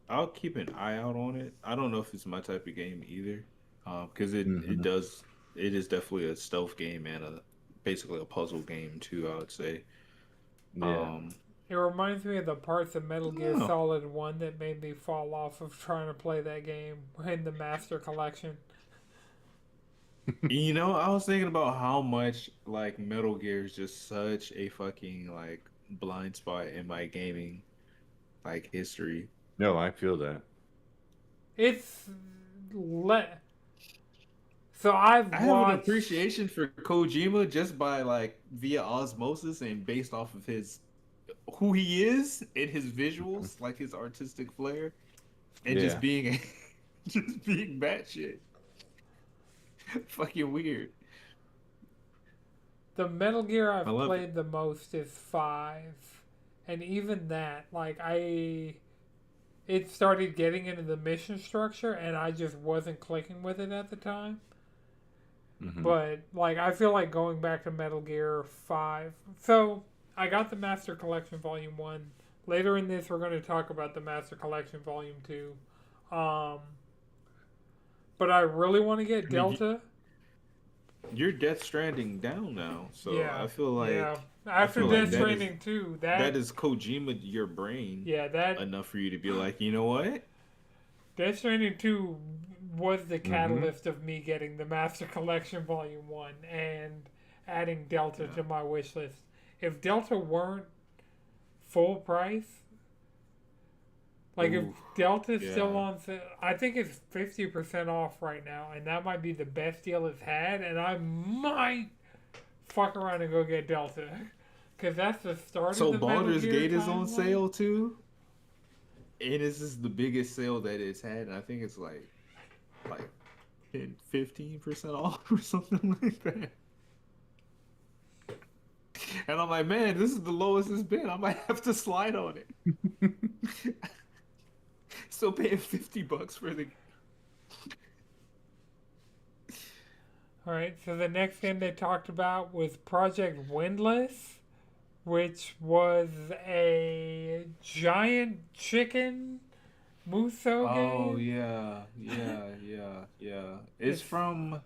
I'll keep an eye out on it. I don't know if it's my type of game either, because it is definitely a stealth game and basically a puzzle game too. I would say. Yeah. It reminds me of the parts of Metal Gear Solid 1 that made me fall off of trying to play that game in the Master Collection. You know, I was thinking about how much like Metal Gear is just such a fucking like blind spot in my gaming like history. No, I feel that. It's so I have an appreciation for Kojima just by like via osmosis and based off of his who he is and his visuals, like his artistic flair, and just being batshit fucking weird. The Metal Gear I've played the most is 5. And even that, like it started getting into the mission structure and I just wasn't clicking with it at the time. But like I feel like going back to Metal Gear 5. So I got the Master Collection Volume 1. Later in this we're going to talk about the Master Collection Volume 2. But I really want to get Delta. You're Death Stranding down now, so I feel like after Death Stranding 2, that is Kojima your brain. Yeah, that enough for you to be like, you know what? Death Stranding 2 was the catalyst of me getting the Master Collection Volume 1 and adding Delta to my wish list. If Delta weren't full price, like if Delta's still on sale, I think it's 50% off right now, and that might be the best deal it's had, and I might fuck around and go get Delta. Because that's the start of the Baldur's Gate is on timeline. sale too? And this is the biggest sale that it's had, and I think it's like 15% off or something like that. And I'm like, man, this is the lowest it's been. I might have to slide on it. Still paying $50 for the. All right, so the next game they talked about was Project Windless, which was a giant chicken Muso game. Oh yeah. It's from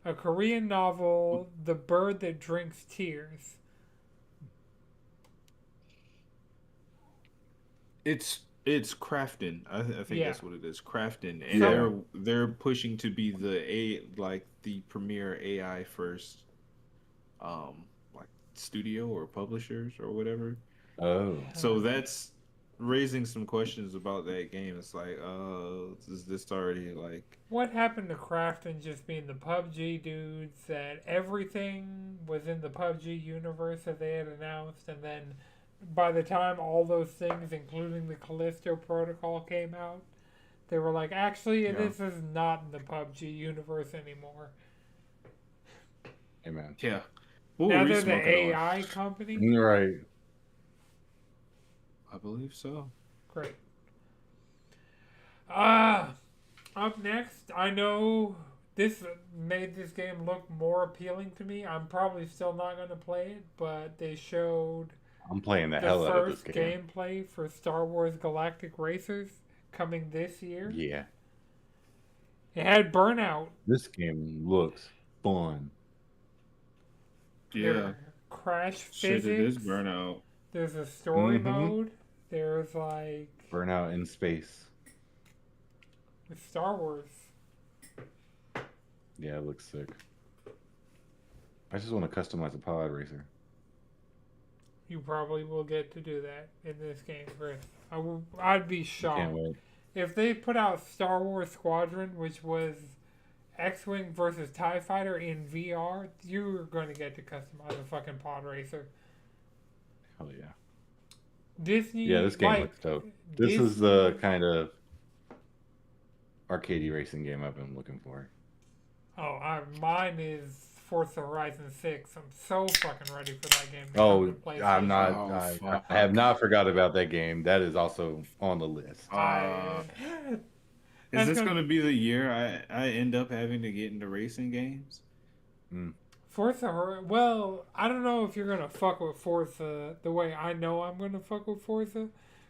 a Korean novel, The Bird That Drinks Tears. It's Crafton. I think that's what it is. Crafton, and they're pushing to be the premier AI first, like studio or publishers or whatever. Oh, so that's raising some questions about that game. It's like, is this already like? What happened to Crafton just being the PUBG dudes? That everything was in the PUBG universe that they had announced, and then by the time all those things, including the Callisto Protocol, came out, they were like, actually, this is not in the PUBG universe anymore. man. Yeah. Now they're the AI company? Right. I believe so. Great. Up next, I know this made this game look more appealing to me. I'm probably still not going to play it, but they showed I'm playing the the hell out of this first game. gameplay for Star Wars Galactic Racers coming this year. Yeah. It had Burnout. This game looks fun. Yeah. Crash Shit, physics. it is Burnout. There's a story mode. There's like Burnout in space. With Star Wars. Yeah, it looks sick. I just want to customize a pod racer. You probably will get to do that in this game, Chris. I'd be shocked. Can't wait. If they put out Star Wars Squadron, which was X-Wing versus TIE Fighter in VR, you're going to get to customize a fucking pod racer. Hell yeah. Disney. Yeah, this game looks dope. This is the kind of arcadey racing game I've been looking for. Mine is Forza Horizon 6. I'm so fucking ready for that game. I'm not. I have not forgot about that game. That is also on the list. Is this going to be the year I end up having to get into racing games? Forza, well, I don't know if you're going to fuck with Forza the way I know I'm going to fuck with Forza,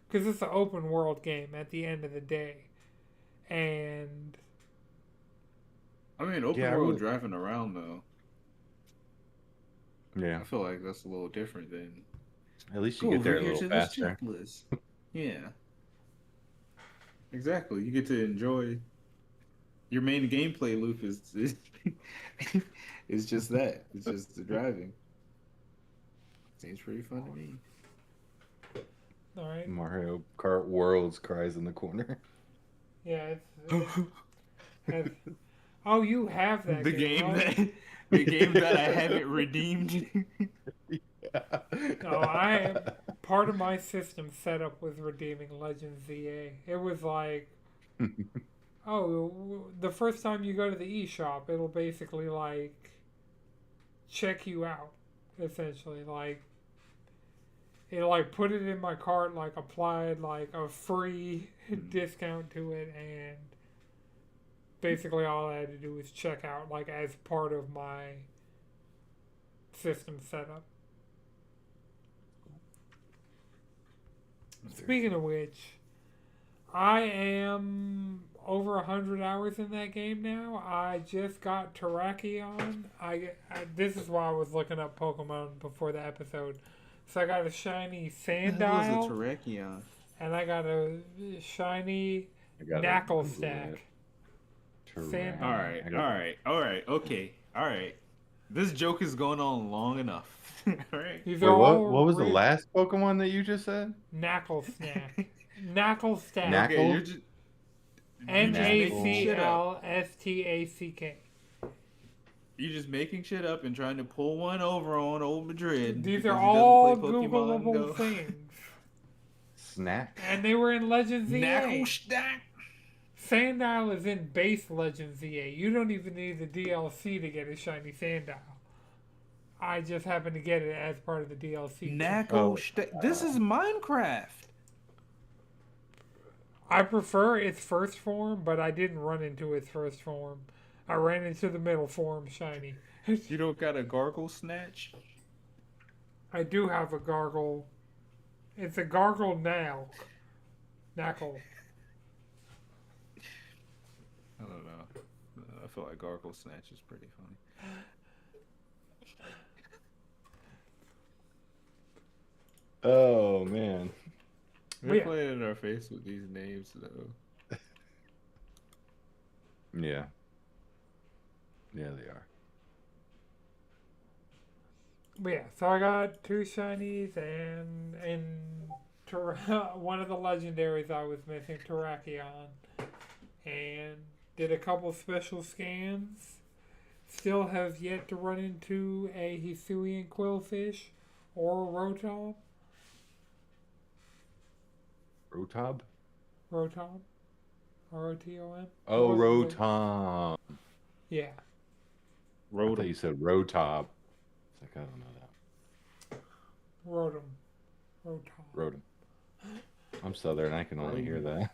because it's an open world game at the end of the day. And I mean, open world driving around, though. Yeah. I feel like that's a little different than... At least you get there a little faster. Yeah. Exactly. You get to enjoy... Your main gameplay loop is it's just that. It's just the driving. Seems pretty fun to me. All right. Mario Kart Worlds cries in the corner. Yeah, oh, you have that the game that I haven't redeemed. No, part of my system setup was redeeming Legends ZA. It was like, the first time you go to the eShop, it'll basically like check you out, essentially. Like, it'll like put it in my cart, like applied like a free discount to it, and basically all I had to do was check out like as part of my system setup. Speaking of which, I am over 100 hours in that game now. I just got Terrakion. This is why I was looking up Pokemon before the episode. So I got a shiny Sandile. That was a Terrakion. And I got a shiny Knuckle Stack. Alright, okay. This joke is going on long enough. Alright. Wait, what was the last Pokemon that you just said? Knuckle Stack. Knuckle Stack. Knuckle? Naclstack. You're just making shit up and trying to pull one over on old Madrid. These are all Googleable things. Snack. And they were in Legends ZA. Knuckle Stack. Sandile is in base Legends ZA. You don't even need the DLC to get a shiny Sandile. I just happened to get it as part of the DLC. Knuckle Stack. This is Minecraft. I prefer its first form, but I didn't run into its first form. I ran into the middle form, shiny. You don't got a Gargle Snatch? I do have a Gargle. It's a Gargle now. Knuckle. I don't know. I feel like Gargle Snatch is pretty funny. Oh, man. They're playing in our face with these names, though. Yeah. Yeah, they are. But yeah, so I got 2 shinies and one of the legendaries I was missing, Terrakion. And did a couple special scans. Still have yet to run into a Hisuian Quillfish or a Rotom. Rotom? Rotom? R-O-T-O-M? Oh, Rotom. Yeah. I thought you said Rotob. It's like, I don't know that. Rotom. Rotom. I'm Southern. I can only hear that.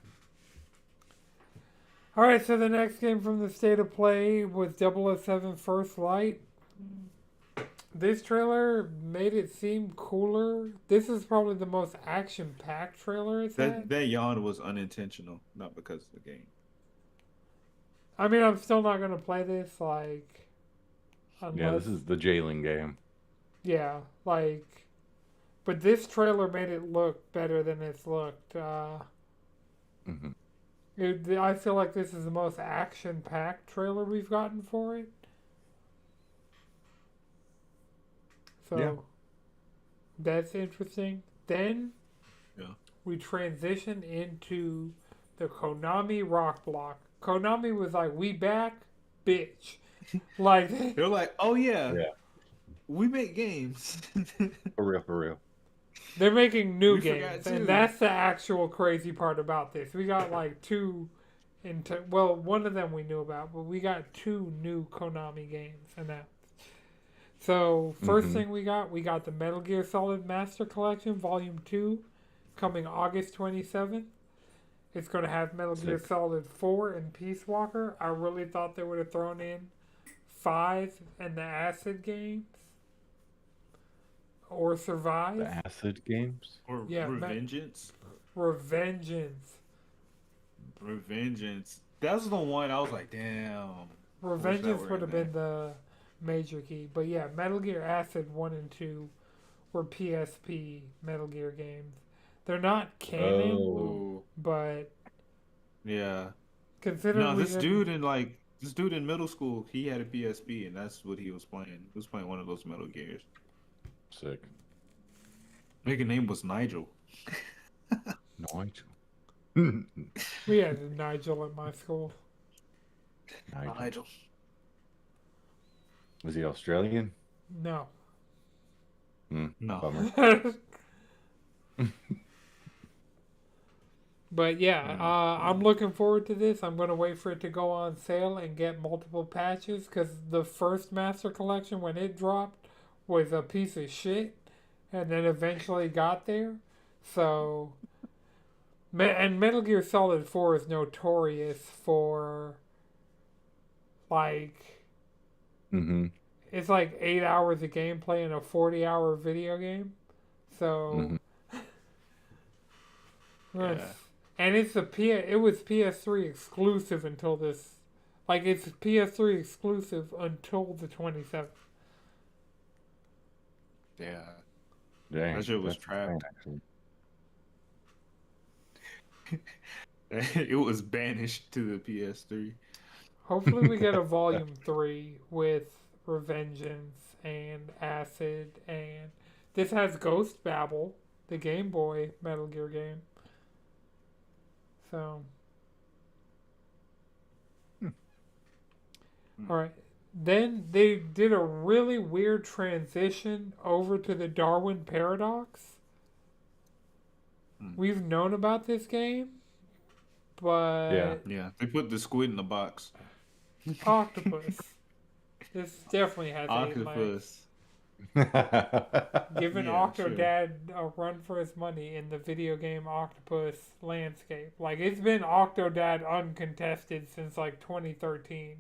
All right, so the next game from the State of Play was 007 First Light. This trailer made it seem cooler. This is probably the most action-packed trailer it's had. That yawn was unintentional, not because of the game. I mean, I'm still not going to play this, like... Unless... Yeah, this is the jailing game. Yeah, like... But this trailer made it look better than it's looked. I feel like this is the most action-packed trailer we've gotten for it. So, yeah. That's interesting. Then, we transitioned into the Konami Rock Block. Konami was like, we back, bitch. Like they're like, oh yeah, we make games. For real. They're making new games, and that's the actual crazy part about this. We got like one of them we knew about, but we got 2 new Konami games announced. So, first thing we got the Metal Gear Solid Master Collection Volume 2 coming August 27th. It's going to have Metal Gear Solid 4 and Peace Walker. I really thought they would have thrown in 5 and the Acid games. Or Survive. The Acid games? Or Revengeance? Revengeance. That's the one I was like, damn. Revengeance would have been the major key. But yeah, Metal Gear Acid 1 and 2 were PSP Metal Gear games. They're not canon, but yeah. Considering this dude in middle school, he had a PSP, and that's what he was playing. He was playing one of those Metal Gears. Sick. Nigga name was Nigel. Nigel. We had a Nigel at my school. Nigel. Was he Australian? No. No. Bummer. But yeah, I'm looking forward to this. I'm going to wait for it to go on sale and get multiple patches, because the first Master Collection, when it dropped, was a piece of shit, and then eventually got there. So, and Metal Gear Solid 4 is notorious for, like, it's like 8 hours of gameplay in a 40-hour video game. So, and it was PS3 exclusive until this, like, it's PS3 exclusive until the 27th. Yeah. Dang, that shit was trapped. It was banished to the PS3. Hopefully we get a Volume 3 with Revengeance and Acid, and this has Ghost Babel, the Game Boy Metal Gear game. So. Alright. Then they did a really weird transition over to the Darwin Paradox. We've known about this game, but... Yeah. They put the squid in the box. Octopus. This definitely has Octopus. Giving Octodad a run for his money in the video game Octopus landscape. Like, it's been Octodad uncontested since, like, 2013.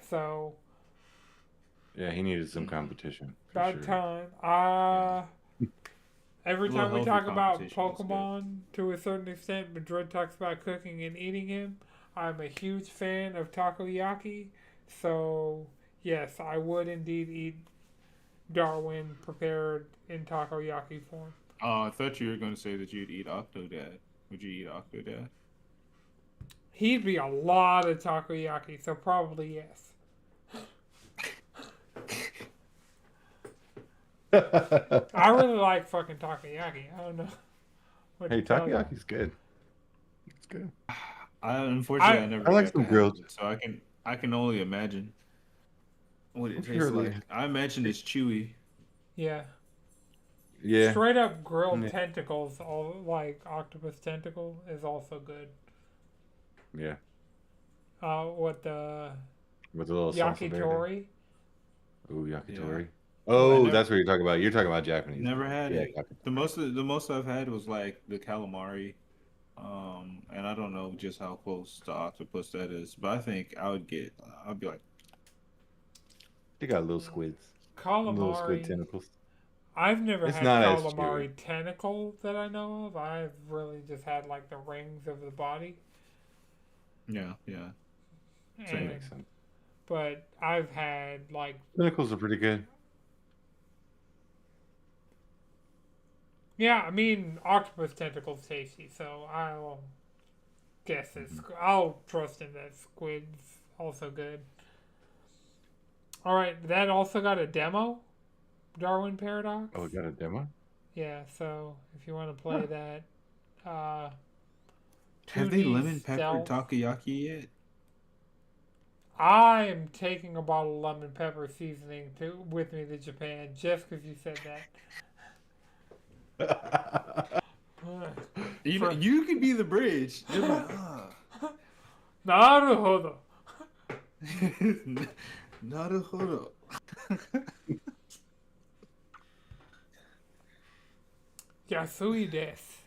So... Yeah, he needed some competition. About time. Every time we talk about Pokemon, to a certain extent, Madrid talks about cooking and eating him. I'm a huge fan of takoyaki. So, yes, I would indeed eat Darwin prepared in takoyaki form. Oh, I thought you were going to say that you'd eat Octodad. Would you eat Octodad? He'd be a lot of takoyaki, so probably yes. I really like fucking takoyaki. I don't know. Hey, takoyaki's good. It's good. Unfortunately, I never. I like some grilled, so I can only imagine what it tastes like. I imagine it's chewy. Yeah. Yeah. Straight up grilled tentacles, all like octopus tentacle, is also good. Yeah. With the little yakitori. Ooh, yakitori. Yeah. Oh, that's what you're talking about. You're talking about Japanese Never food. had Yeah, it. The most I've had was like the calamari. And I don't know just how close to octopus that is, but I think I'd be like, they got little squids, little squid Calamari. tentacles. I've never It's had not as chewy. calamari tentacle that I know of. I've really just had like the rings of the body. yeah, That makes sense. But I've had like Tentacles are pretty good. yeah, I mean octopus tentacles tasty, so I'll guess it's I'll trust in that squid's also good. All right, that also got a demo, Darwin Paradox. Oh, we got a demo? Yeah, so if you want to play that, uh, have they 2D lemon pepper stealth. takoyaki yet? I am taking a bottle of lemon pepper seasoning with me to Japan just because you said that. You could be the bridge. Just like, Naruhodo. Naruhodo. Yasui desu.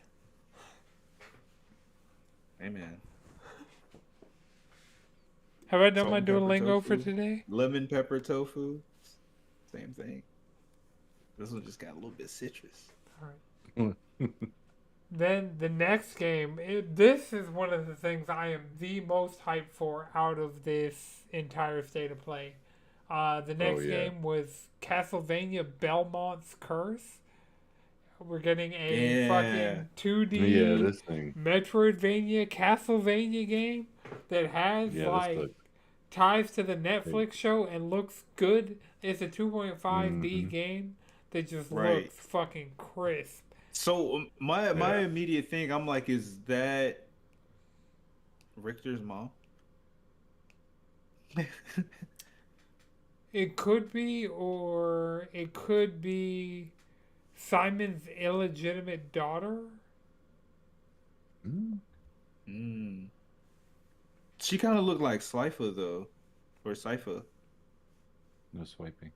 Hey man. Have I done my Duolingo for today? Lemon pepper tofu. Same thing. This one just got a little bit citrus. All right. Then the next game, this is one of the things I am the most hyped for out of this entire state of play. The next game was Castlevania Belmont's Curse. We're getting a fucking 2D Metroidvania Castlevania game that has ties to the Netflix show and looks good. It's a 2.5D game that just looks fucking crisp. So my immediate thing, I'm like, is that Richter's mom? It could be, or it could be Simon's illegitimate daughter. She kind of looked like Slifer though, or Cypher. No swiping.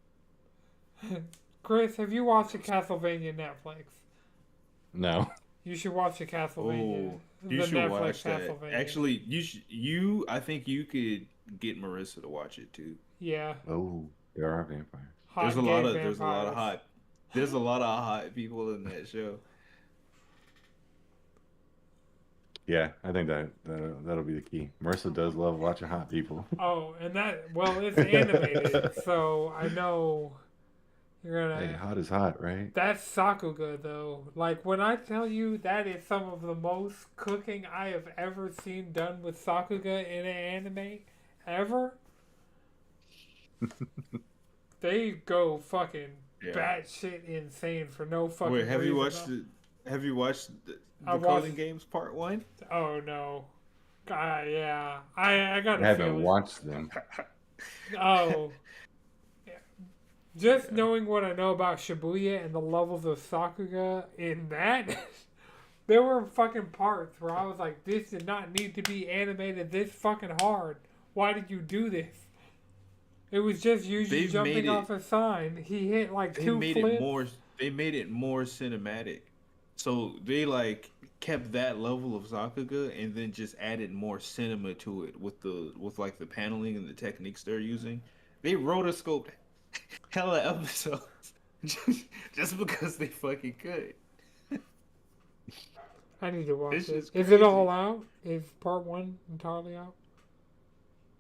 Chris, have you watched the Castlevania Netflix? No. You should watch the Castlevania. Oh, you should Netflix watch that. Actually, I think you could get Marissa to watch it too. Yeah. Oh, there are vampires. There's a lot of hot people in that show. Yeah, I think that'll be the key. Marissa does love watching hot people. Oh, and it's animated, so I know you're gonna. Hey, hot is hot, right? That's Sakuga though. Like when I tell you that is some of the most cooking I have ever seen done with Sakuga in an anime, ever. They go fucking batshit insane for no fucking reason. Wait, have you watched the Coding Games Part 1? Oh no. Yeah. I got I haven't watched them. Oh. Just knowing what I know about Shibuya and the levels of Sakuga in that, there were fucking parts where I was like, this did not need to be animated this fucking hard. Why did you do this? It was just usually jumping off a sign. He hit like two flips. They made it more cinematic. So they like kept that level of Sakuga and then just added more cinema to it with like the paneling and the techniques they're using. They rotoscoped hella episodes just because they fucking could. I need to watch it. Is it all out? Is part 1 entirely out?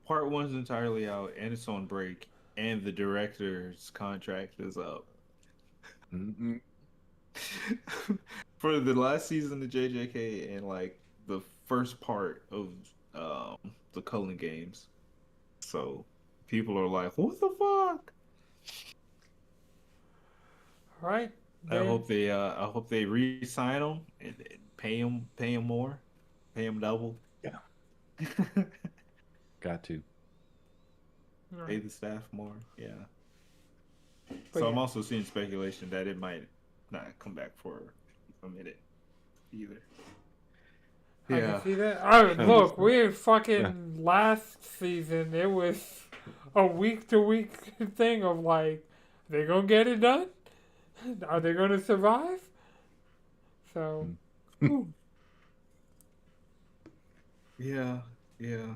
Part 1's entirely out, and it's on break, and the director's contract is up. For the last season of JJK and like the first part of the Cullen Games, so people are like, "What the fuck?" All right. I hope they re-sign them and pay them more, pay them double. Yeah. Got to. Pay the staff more. Yeah. But I'm also seeing speculation that it might not come back for a minute either. I can Yeah. see that. Oh, look, we fucking last season. It was a week to week thing of like, they gonna get it done? Are they gonna survive? So, Yeah. Yeah.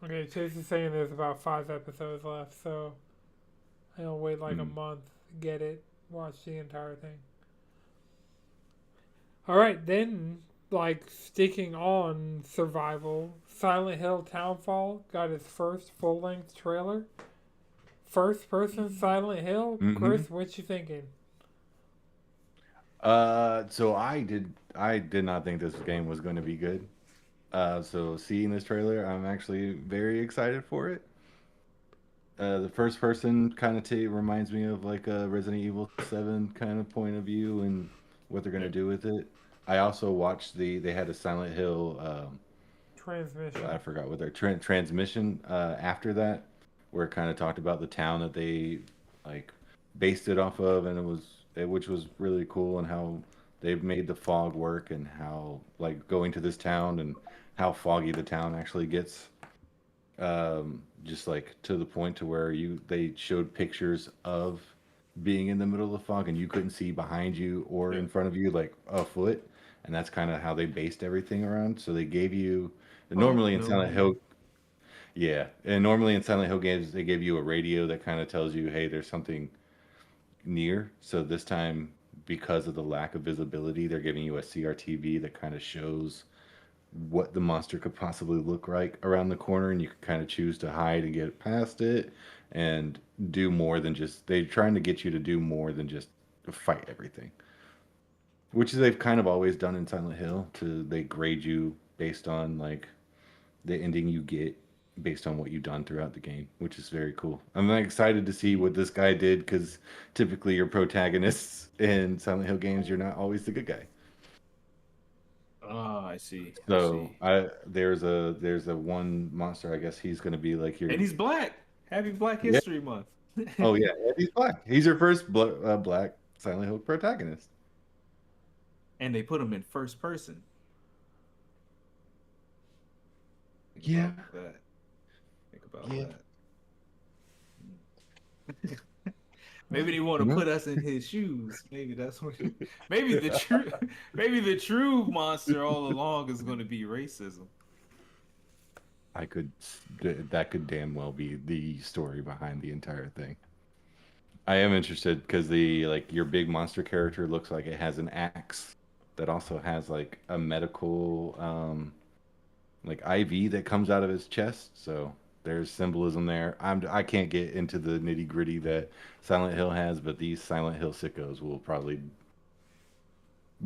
okay, Chase is saying there's about 5 episodes left, so I'll wait like a month, get it, watch the entire thing. Alright, then, like, sticking on survival, Silent Hill Townfall got its first full length trailer. First person Silent Hill. Chris, what you thinking? So I did not think this game was going to be good. So seeing this trailer, I'm actually very excited for it. The first person kind of reminds me of like a Resident Evil 7 kind of point of view and what they're going to do with it. I also watched they had a Silent Hill Transmission. I forgot what their transmission after that, where it kind of talked about the town that they like based it off of, and which was really cool, and how they've made the fog work, and how like going to this town and how foggy the town actually gets. Just like to the point to where they showed pictures of being in the middle of the fog and you couldn't see behind you or in front of you like a foot, and that's kind of how they based everything around. So they gave you normally in Silent Hill, yeah, and normally in Silent Hill games they give you a radio that kind of tells you, hey, there's something near. So this time, because of the lack of visibility, they're giving you a CRTV that kind of shows what the monster could possibly look like around the corner, and you can kind of choose to hide and get past it and do more than just they're trying to get you to do more than just fight everything, which they've kind of always done in Silent Hill. They grade you based on like the ending you get based on what you've done throughout the game, which is very cool. I'm excited to see what this guy did, because typically your protagonists in Silent Hill games, you're not always the good guy. Ah, I see. So there's a one monster. I guess he's gonna be like your. And he's black. Happy Black History Month. Oh yeah, he's black. He's your first black Silent Hill protagonist. And they put him in first person. Yeah. Think about that. Maybe they want to put us in his shoes. Maybe that's what. Maybe the true monster all along is going to be racism. That could damn well be the story behind the entire thing. I am interested because your big monster character looks like it has an axe that also has like a medical like IV that comes out of his chest. So there's symbolism there. I can't get into the nitty gritty that Silent Hill has, but these Silent Hill sickos will probably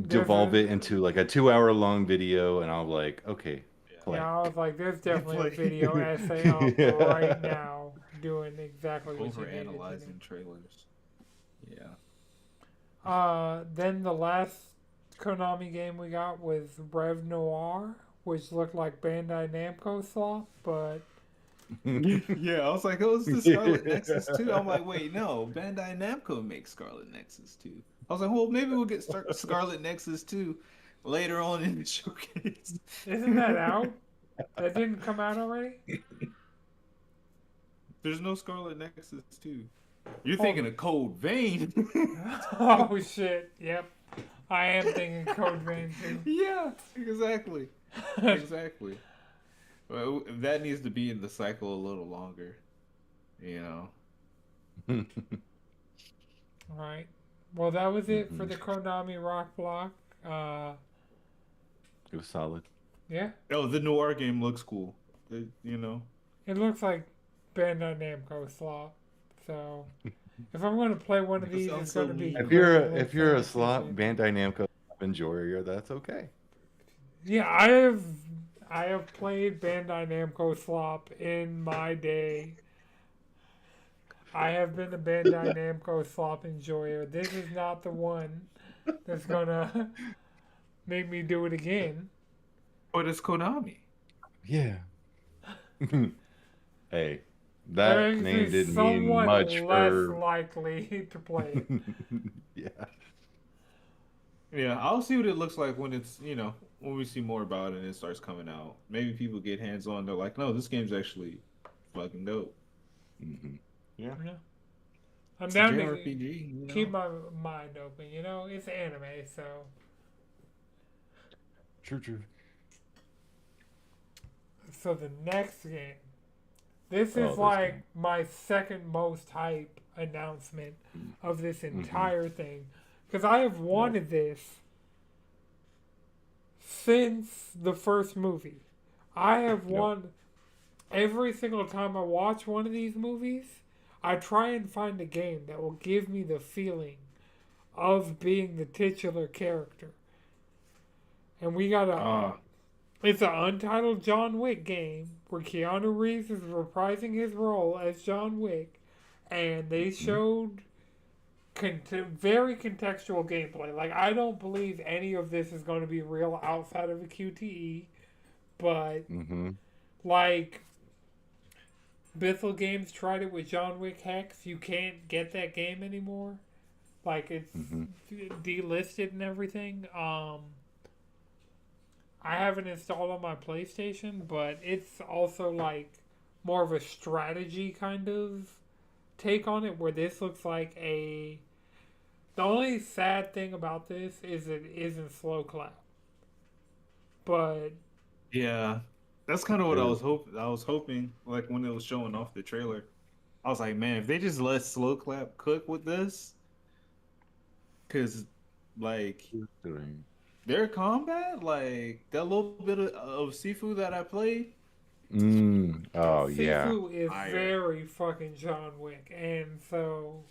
devolve it into like a 2 hour long video, and I'll be like, okay, play. Yeah, I was like, there's definitely a video essay up right now doing exactly what you needed to do. Overanalyzing trailers. Yeah. Then the last Konami game we got was Rev Noir, which looked like Bandai Namco slop, but yeah, I was like, oh, it's the Scarlet Nexus 2. I'm like, wait, no, Bandai Namco makes Scarlet Nexus 2. I was like, well, maybe we'll get Scarlet Nexus 2 later on in the showcase. Isn't that out? That didn't come out already? There's no Scarlet Nexus 2. You're thinking of Code Vein. Oh, shit. Yep. I am thinking Code Vein, too. Yeah, exactly. Exactly. Well, that needs to be in the cycle a little longer, All right. Well, that was it for the Konami Rock Block. It was solid. Yeah. Oh, the Noir game looks cool. It looks like Bandai Namco slot. So, if I'm going to play one of these, it's going to be. If you're a slot Bandai Namco enjoyer, that's okay. Yeah, I have played Bandai Namco slop in my day. I have been a Bandai Namco slop enjoyer. This is not the one that's gonna make me do it again. But it's Konami. Yeah. Hey, that name didn't mean much less likely to play it. Yeah. Yeah, I'll see what it looks like when it's when we see more about it and it starts coming out. Maybe people get hands on. They're like, no, this game's actually fucking dope. Mm-hmm. Yeah. Yeah. I'm It's a down to JRPG, keep my mind open. It's anime, so. True. So the next game. This is This like game. my second most hype announcement of this entire thing. Because I have wanted this since the first movie. I have wanted. Every single time I watch one of these movies, I try and find a game that will give me the feeling of being the titular character. And we got it's an untitled John Wick game where Keanu Reeves is reprising his role as John Wick, and they showed very contextual gameplay. Like, I don't believe any of this is going to be real outside of a QTE, but like Bithell Games tried it with John Wick Hex. You can't get that game anymore. Like, it's delisted and everything. I haven't installed on my PlayStation, but it's also like more of a strategy kind of take on it, where this looks like a. The only sad thing about this is it isn't slow clap. But yeah, that's kind of what I was hoping. Like when it was showing off the trailer, I was like, man, if they just let slow clap cook with this, because like their combat, like that little bit of seafood that I played. Oh Sifu is very fucking John Wick, and so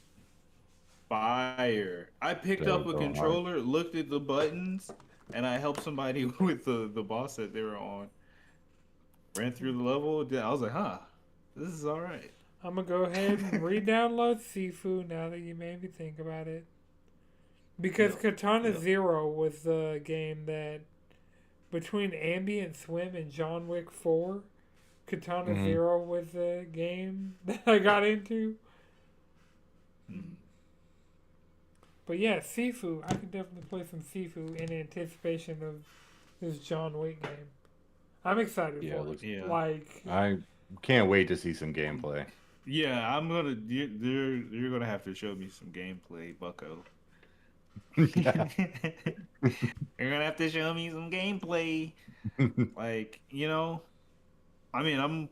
fire. I picked up a controller, looked at the buttons, and I helped somebody with the boss that they were on. Ran through the level. I was like, huh, this is all right. I'm gonna go ahead and re-download Sifu now that you made me think about it. Because Katana Zero was the game that, between Ambient Swim and John Wick 4, Katana Zero was the game that I got into. But yeah, Sifu. I could definitely play some Sifu in anticipation of this John Wick game. I'm excited for it. Like, I can't wait to see some gameplay. Yeah, I'm gonna. You're gonna have to show me some gameplay, Bucko. Yeah. You're gonna have to show me some gameplay. Like, I mean,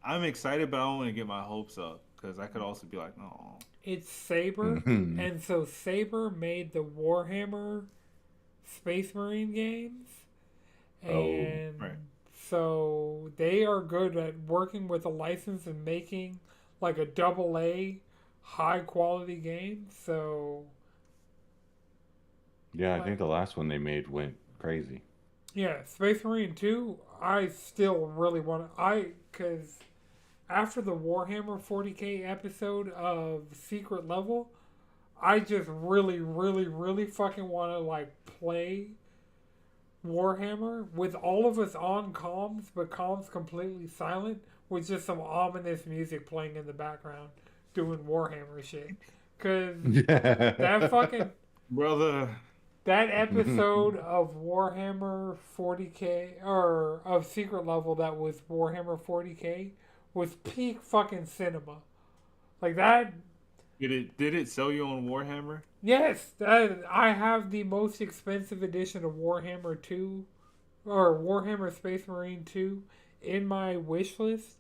I'm excited, but I don't want to get my hopes up because I could also be like, no. It's Saber, and so Saber made the Warhammer Space Marine games, and so they are good at working with a license and making like a AA high quality game. So yeah, I think the last one they made went crazy. Yeah, Space Marine 2, I still really want to. Because after the Warhammer 40k episode of Secret Level, I just really, really, really fucking want to, like, play Warhammer with all of us on comms, but comms completely silent, with just some ominous music playing in the background, doing Warhammer shit. Because that fucking. Brother. That episode of Warhammer 40k, or of Secret Level that was Warhammer 40k, was peak fucking cinema. Like that. Did it sell you on Warhammer? Yes, I have the most expensive edition of Warhammer 2, or Warhammer Space Marine 2, in my wish list.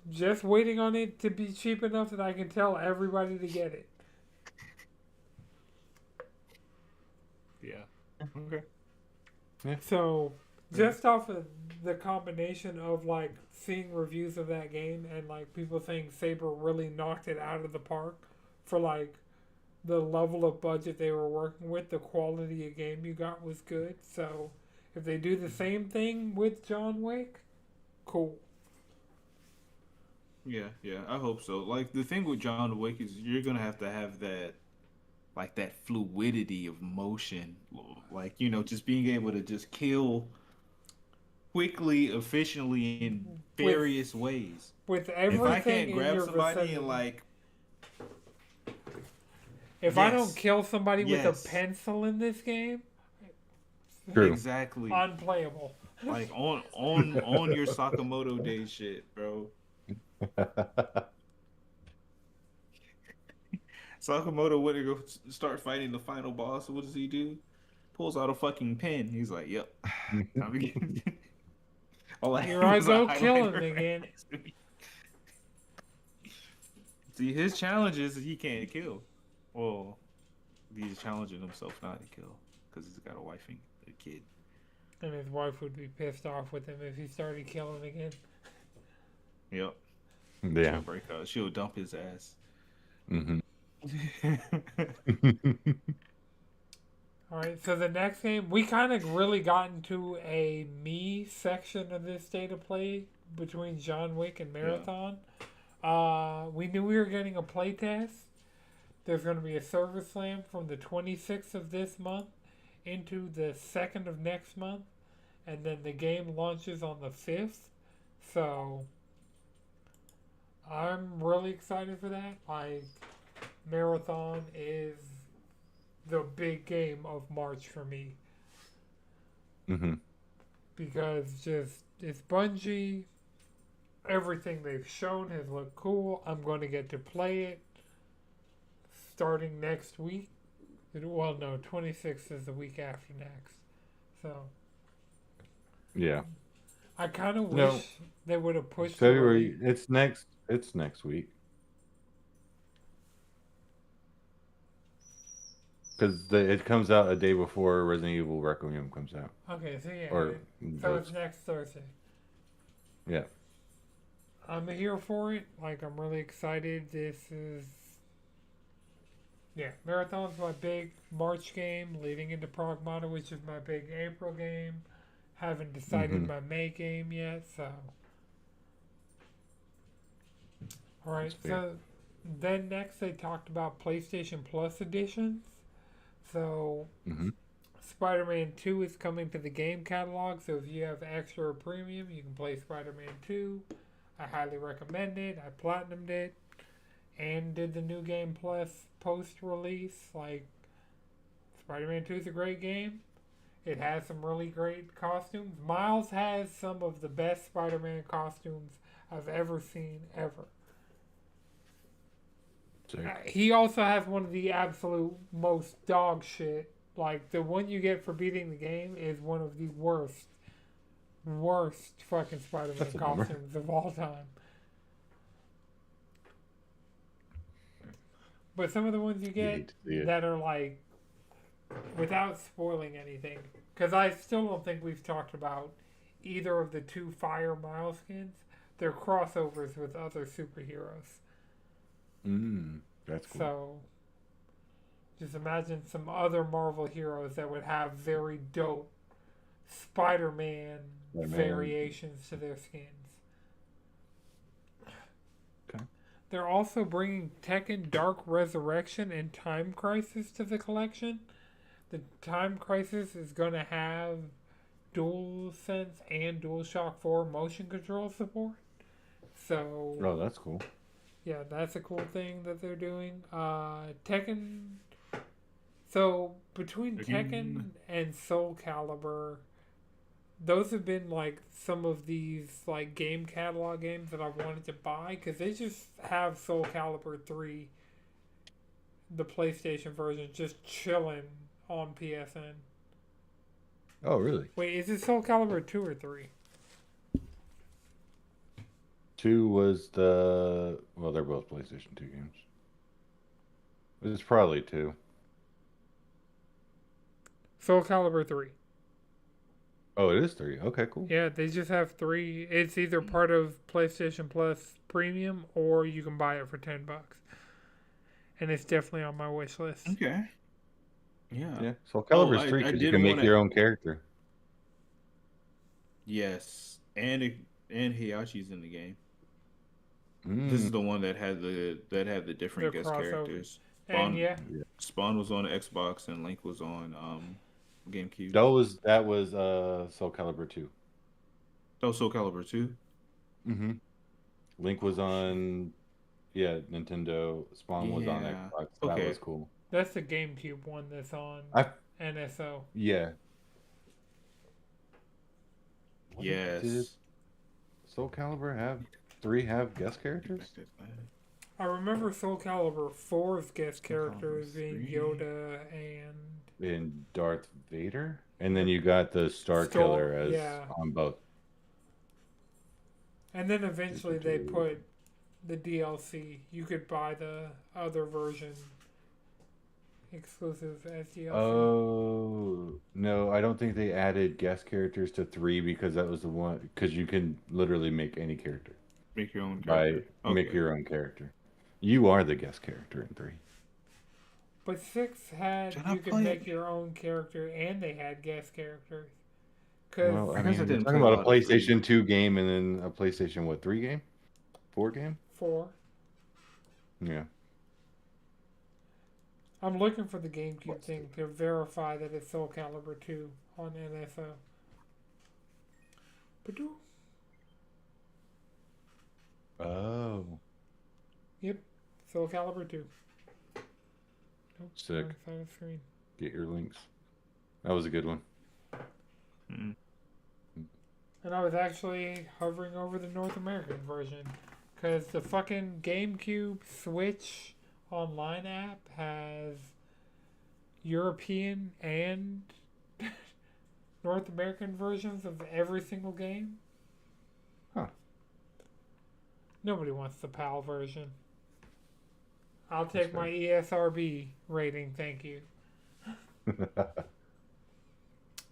Just waiting on it to be cheap enough that I can tell everybody to get it. Yeah. Okay. Yeah. So, just off of the combination of like seeing reviews of that game and like people saying Saber really knocked it out of the park for like the level of budget they were working with, the quality of game you got was good. So, if they do the same thing with John Wick, cool. Yeah, I hope so. Like the thing with John Wick is you're gonna have that, like that fluidity of motion, like just being able to just kill quickly, efficiently in various ways. With everything, if I can't grab somebody vicinity. and like, If I don't kill somebody with a pencil in this game, True. Exactly. Unplayable. Like on your Sakamoto Day shit, bro. Sakamoto went to go start fighting the final boss. What does he do? Pulls out a fucking pen. He's like, "Yep, time to get." All I Here I go killing again. See, his challenge is he can't kill. Well, he's challenging himself not to kill because he's got a wife and a kid. And his wife would be pissed off with him if he started killing again. Yep. Yeah. She'll break up. She'll dump his ass. Mm-hmm. All right, so the next game, we kind of really got into a me section of this state of play between John Wick and Marathon. Yeah. We knew we were getting a playtest. There's going to be a server slam from the 26th of this month into the 2nd of next month. And then the game launches on the 5th. So I'm really excited for that. Like, Marathon is the big game of March for me. Mm-hmm. Because just, it's Bungie. Everything they've shown has looked cool. I'm going to get to play it starting next week. Well, no, 26th is the week after next. So, yeah. I kind of wish they would have pushed February. It's next week. Because it comes out a day before Resident Evil Requiem comes out. Okay, so yeah. So it's next Thursday. Yeah. I'm here for it. Like, I'm really excited. This is... Yeah, Marathon's my big March game, leading into Pragmata, which is my big April game. Haven't decided my May game yet, so... Alright, so then next they talked about PlayStation Plus editions. So, Spider-Man 2 is coming to the game catalog, so if you have extra or premium, you can play Spider-Man 2. I highly recommend it. I platinumed it and did the New Game Plus post-release. Like, Spider-Man 2 is a great game. It has some really great costumes. Miles has some of the best Spider-Man costumes I've ever seen, ever. He also has one of the absolute most dog shit. Like, the one you get for beating the game is one of the worst fucking Spider-Man costumes of all time. But some of the ones you get that are like, without spoiling anything, because I still don't think we've talked about either of the two Fire Miles skins. They're crossovers with other superheroes. That's cool. So, just imagine some other Marvel heroes that would have very dope Spider-Man variations to their skins. Okay. They're also bringing Tekken Dark Resurrection and Time Crisis to the collection. The Time Crisis is going to have DualSense and DualShock 4 motion control support. So... Oh, that's cool. Yeah, that's a cool thing that they're doing. Tekken... So, between Tekken and Soul Calibur, those have been, like, some of these, like, game catalog games that I've wanted to buy, because they just have Soul Calibur 3, the PlayStation version, just chilling on PSN. Oh, really? Wait, is it Soul Calibur 2 or 3? 2 was the... Well, they're both PlayStation 2 games. It's probably 2. Soul Calibur 3. Oh, it is 3. Okay, cool. Yeah, they just have 3. It's either part of PlayStation Plus Premium or you can buy it for $10. And it's definitely on my wish list. Okay. Yeah. Soul Calibur is 3 because you can make your own character. Yes, and Heihachi's in the game. This is the one that had the different guest characters. Spawn was on Xbox and Link was on GameCube. That was Soul Calibur 2. That was Soul Calibur 2? Mm-hmm. Link was on Nintendo. Spawn was on Xbox. That was cool. That's the GameCube one that's on I NSO. yeah. Did Yes. Soul Calibur have 3 have guest characters? I remember Soul Calibur 4's guest Soul Calibur characters being 3. Yoda and In Darth Vader, and then you got the Star Killer as on both. And then eventually they put the DLC. You could buy the other version exclusive as DLC. Oh no, I don't think they added guest characters to 3 because that was the one because you can literally make any character. Make your own character. Make your own character. You are the guest character in 3. But 6 had you could make your own character and they had guest characters. Well, I mean, we're talking about a PlayStation 2 game and then a PlayStation 3 game? 4 game? 4. Yeah. I'm looking for the GameCube thing to verify that it's Soul Calibur 2 on NSO. Oh. Yep. Soul Calibur 2. Nope, sick. Screen. Get your links. That was a good one. Mm. And I was actually hovering over the North American version. Because the fucking GameCube Switch online app has European and North American versions of every single game. Huh. Nobody wants the PAL version. I'll take my ESRB rating, thank you.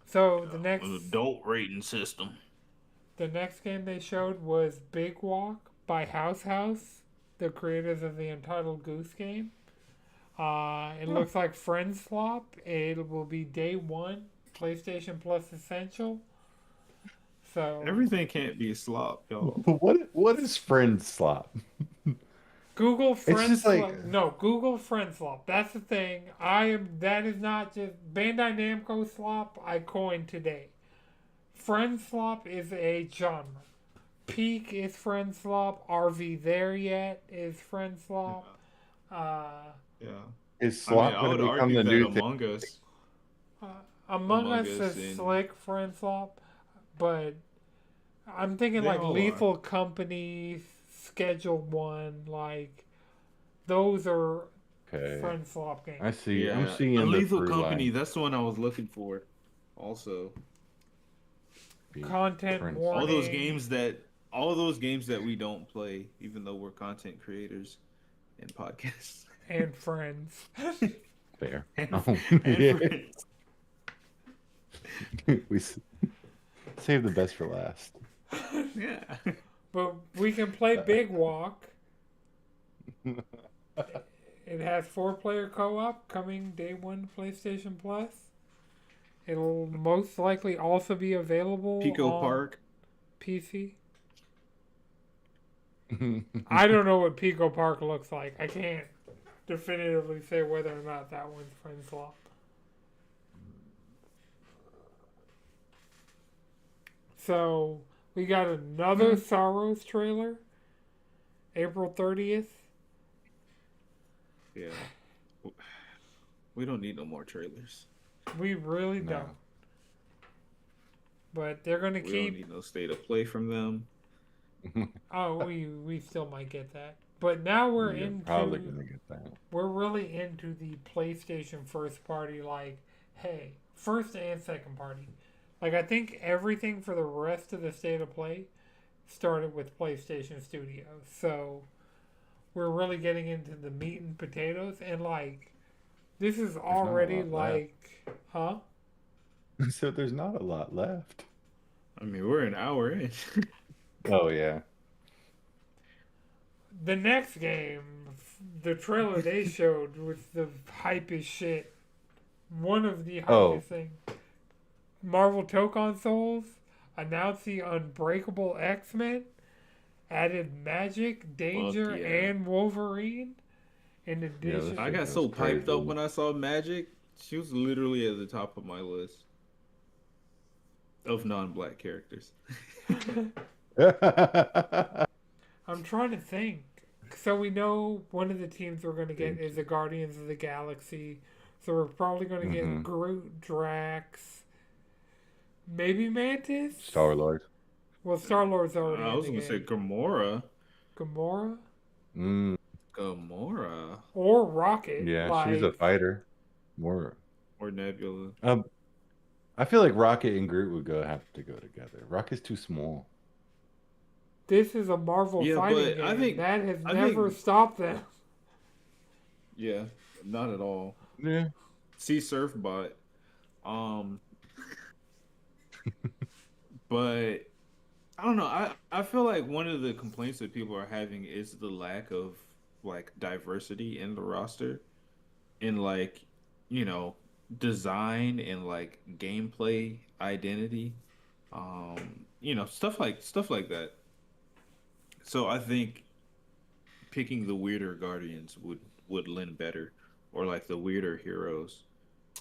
So the next an adult rating system. The next game they showed was Big Walk by House, the creators of the Entitled Goose game. It looks like Friend Swap. It will be day 1, PlayStation Plus Essential. So everything can't be slop, y'all. What is Friend Swap? Google Friend Swap. No, Google Friend Swap. That's the thing. That is not just Bandai Namco Swap. I coined today. Friend Swap is a genre. Peak is Friend Swap. RV There Yet is Friend Swap. Yeah. Is Swap going to become the new Among Us? Among Us is slick Friend Swap, but I'm thinking like Lethal Company, Schedule 1, like those are Friend Swap games. I see. Yeah. I'm seeing the Lethal Company. That's the one I was looking for. Also, content warning. All those games that we don't play, even though we're content creators and podcasts and friends. Fair. And friends. We save the best for last. Yeah. But we can play Big Walk. It has 4-player co-op coming day 1 PlayStation Plus. It'll most likely also be available on Park PC. I don't know what Pico Park looks like. I can't definitively say whether or not that one's Friend Swap. So we got another Sorrows trailer, April 30th. Yeah. We don't need no more trailers. We really don't. But they're going to keep... We don't need no state of play from them. Oh, we still might get that. But now we're into... probably going to get that. We're really into the PlayStation first party, like, hey, first and second party. Like, I think everything for the rest of the state of play started with PlayStation Studios. So, we're really getting into the meat and potatoes. And, like, this is already, like... Huh? So, there's not a lot left. I mean, we're an hour in. Oh, yeah. The next game, the trailer they showed was the hypest shit. One of the hypest things. Marvel Toe Consoles announced the Unbreakable X-Men, added Magic, Danger, and Wolverine. In addition, I got so hyped up when I saw Magic. She was literally at the top of my list of non-black characters. I'm trying to think. So we know one of the teams we're going to get is the Guardians of the Galaxy. So we're probably going to get Groot, Drax, maybe Mantis? Star-Lord. Well, Star-Lord's already I was going to say Gamora. Gamora? Gamora. Or Rocket. Yeah, she's a fighter. More. Or Nebula. I feel like Rocket and Groot would have to go together. Rocket's too small. This is a Marvel fighting game. I think that has never stopped them. Yeah, not at all. Yeah. See Surfbot. But I don't know. I feel like one of the complaints that people are having is the lack of like diversity in the roster, in like, you know, design and like gameplay identity. You know, stuff like that. So I think picking the weirder Guardians would lend better, or like the weirder heroes.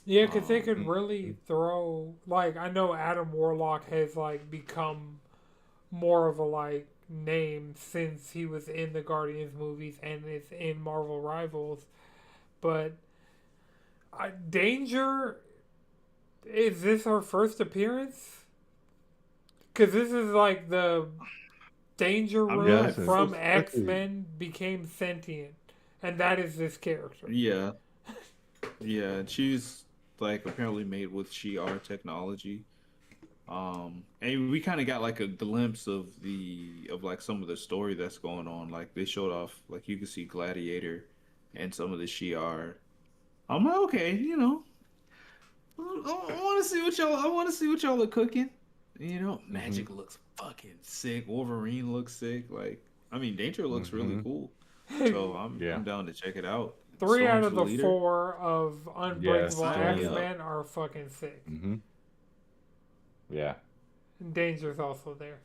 Yeah, because they could really throw, like, I know Adam Warlock has like become more of a like name since he was in the Guardians movies and is in Marvel Rivals, but Danger, is this our first appearance? Because this is like the Danger Room from X-Men became sentient, and that is this character. Yeah. Yeah, and she's like apparently made with Shi'ar technology. And we kind of got like a glimpse of like some of the story that's going on. Like they showed off, like you can see Gladiator and some of the Shi'ar. I'm like, okay, you know, I want to see what y'all. I want to see what y'all are cooking. You know, Magic looks fucking sick. Wolverine looks sick. Like, I mean, Danger looks really cool. So I'm down to check it out. 3 out of the 4 of Unbreakable X-Men are fucking sick. Yeah. And Danger's also there.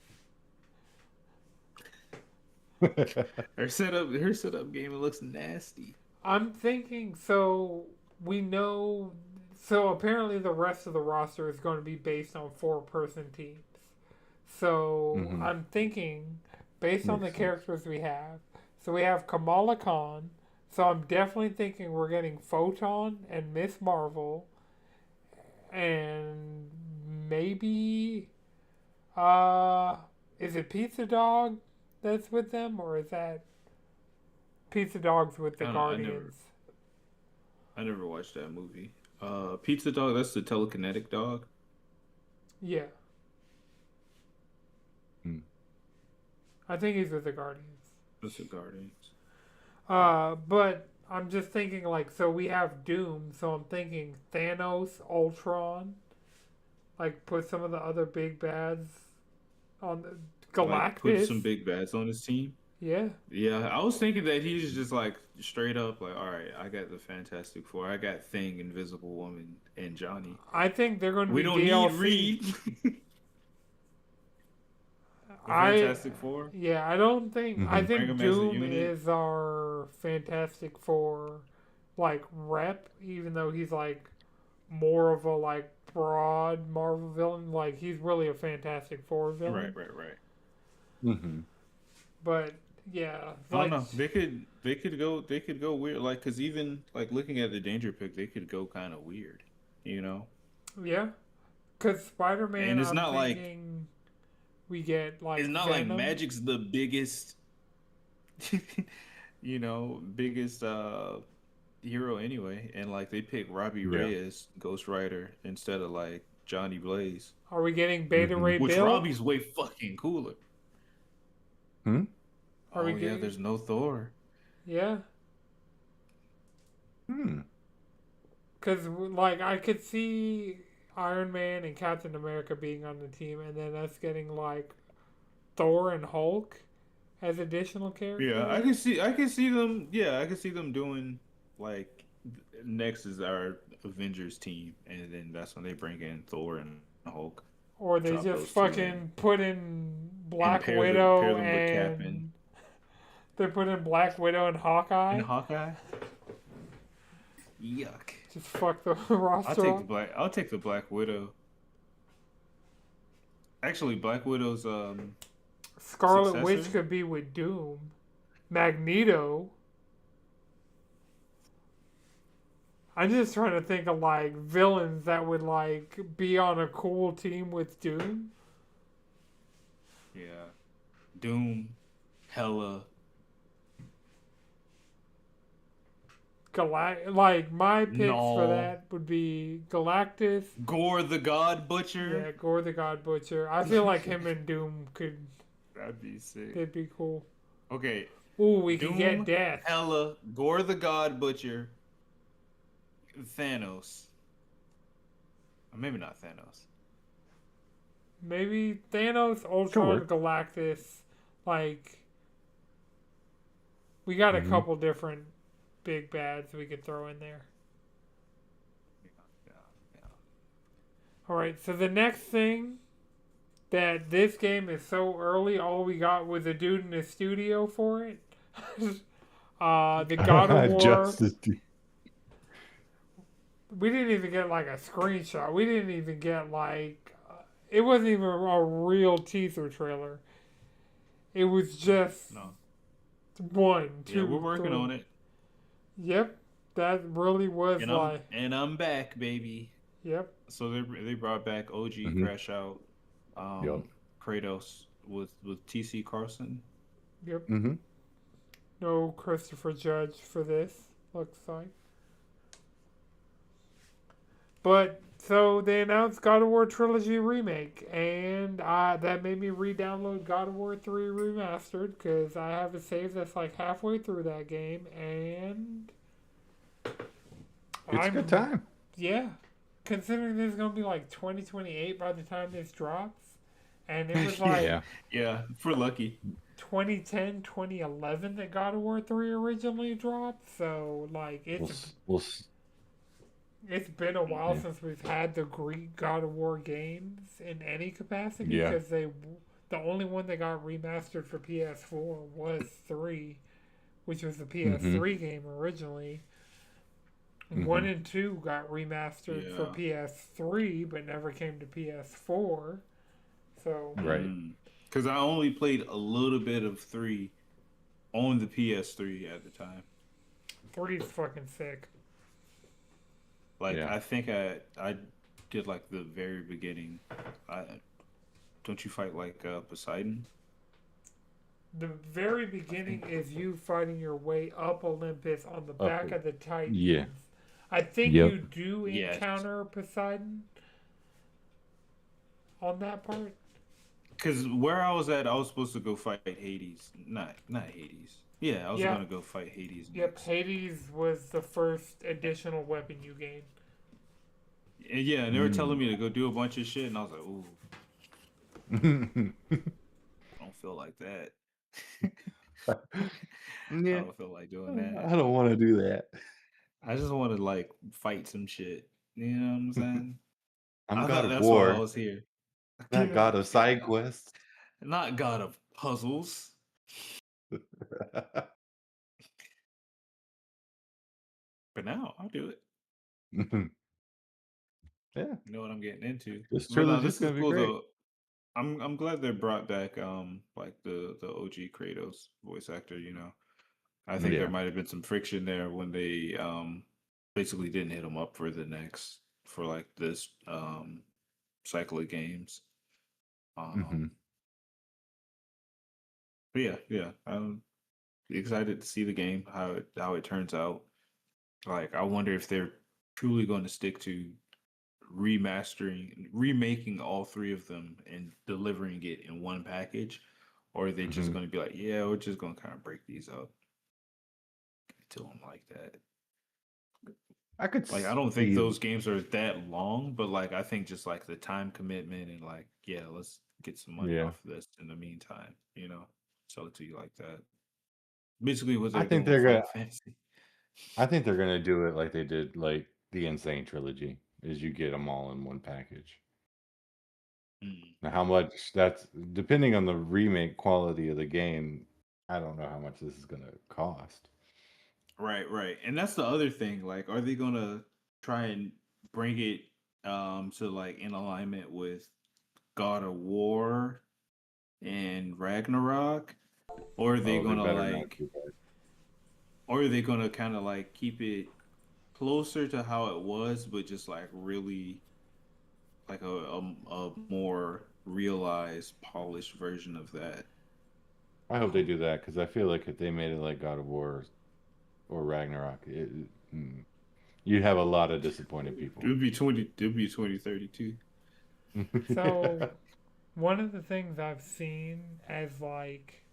her setup game looks nasty. I'm thinking, so we know, so apparently the rest of the roster is going to be based on 4-person teams. So I'm thinking, based on the characters we have, so we have Kamala Khan. So I'm definitely thinking we're getting Photon and Miss Marvel, and maybe, is it Pizza Dog that's with them, or is that Pizza Dog's with the Guardians? I never watched that movie. Pizza Dog, that's the telekinetic dog? Yeah. I think he's with the Guardians. That's the Guardians. But I'm just thinking, like, so we have Doom, so I'm thinking Thanos, Ultron, like, put some of the other big bads on the Galactus. Like, put some big bads on his team? Yeah. Yeah, I was thinking that he's just, like, straight up, like, all right, I got the Fantastic Four, I got Thing, Invisible Woman, and Johnny. I think they're going to be DLC. We don't need Reed. Fantastic Four? Yeah, I don't think... I think Doom is our Fantastic Four, like, rep, even though he's, like, more of a, like, broad Marvel villain. Like, he's really a Fantastic Four villain. Right. But, yeah. I don't know. They could go weird. Like, because even, like, looking at the Danger pick, they could go kind of weird, you know? Yeah. Because Spider-Man, and it's I'm not thinking... like... We get like it's not Venom. Like Magic's the biggest, you know, hero anyway, and like they pick Robbie Ray as Ghost Rider instead of like Johnny Blaze. Are we getting Beta Ray Bill? Which Robbie's way fucking cooler. Are we getting... there's no Thor. Yeah. Because like I could see Iron Man and Captain America being on the team, and then us getting like Thor and Hulk as additional characters. Yeah, I can see them. Yeah, I can see them doing like next is our Avengers team, and then that's when they bring in Thor and Hulk. Or they just fucking put in Black Widow and they put in Black Widow and Hawkeye. Yuck. Just fuck the roster. I'll take the Black Widow. Actually, Black Widow's Scarlet successor? Witch could be with Doom. Magneto. I'm just trying to think of like villains that would like be on a cool team with Doom. Yeah. Doom, Hella. Like my picks for Null. that would be Galactus. Gore the God Butcher. Yeah, Gore the God Butcher. I feel like him and Doom could. That'd be sick. They'd be cool. Okay. Ooh, we could get Doom, Death. Hella, Gore the God Butcher, Thanos. Or maybe not Thanos. Maybe Thanos, Ultron, Galactus. Like, we got a couple different big bads we could throw in there. Yeah. All right, so the next thing that this game is so early, all we got was a dude in a studio for it. The God of War. We didn't even get like a screenshot. We didn't even get like. It wasn't even a real teaser trailer. It was just one, two. Yeah, we're working three. on it. Yep, that really was and I'm back, baby. Yep. So they brought back OG Crash Out, Kratos with TC Carson. Yep. No Christopher Judge for this. Looks like. But so they announced God of War Trilogy Remake, and that made me re-download God of War 3 Remastered because I have a save that's like halfway through that game, and it's a good time. Yeah, considering this is gonna be like 2028 by the time this drops, and it was like yeah, if we're lucky. 2010, 2011 that God of War 3 originally dropped, so like it's been a while since we've had the Greek God of War games in any capacity because the only one that got remastered for PS4 was 3, which was the PS3 game originally. 1 and 2 got remastered for PS3 but never came to PS4. So because I only played a little bit of 3 on the PS3 at the time. 3 is fucking sick. Like I think I did like the very beginning. Don't you fight like Poseidon? The very beginning is you fighting your way up Olympus on the back of the Titans. Yeah. I think you do encounter Poseidon on that part. Because where I was at, I was supposed to go fight Hades. Not Hades. Yeah, I was going to go fight Hades next. Yep, Hades was the first additional weapon you gained. Yeah, and they were telling me to go do a bunch of shit, and I was like, ooh. I don't feel like that. I don't feel like doing that. I don't want to do that. I just want to, like, fight some shit. You know what I'm saying? I'm God of War. That's why I was here. Not God of side quests. Not God of puzzles. But now I'll do it. Yeah, you know what I'm getting into. This trilogy's gonna be cool, great. Though. I'm glad they brought back like the OG Kratos voice actor. You know, I think there might have been some friction there when they basically didn't hit him up for like this cycle of games. But yeah, I'm excited to see the game, how it turns out. Like, I wonder if they're truly going to stick to remaking all 3 of them and delivering it in one package, or are they just going to be like, yeah, we're just going to kind of break these up until I'm like that. I could like, I don't think those games are that long, but like, I think just like the time commitment and like, yeah, let's get some money off of this in the meantime, you know, sell it to you like that. Basically, what I think they're gonna. I think they're gonna do it like they did like the Insane trilogy. Is you get them all in one package. Now, how much that's depending on the remake quality of the game. I don't know how much this is gonna cost. Right, and that's the other thing. Like, are they gonna try and bring it to like in alignment with God of War and Ragnarok, Or are they Oh, they gonna better not like, do that. or are they gonna kind of like keep it closer to how it was, but just like really like a more realized, polished version of that? I hope they do that because I feel like if they made it like God of War or Ragnarok, you'd have a lot of disappointed It people. would be 20. It would be 2032. So one of the things I've seen as like,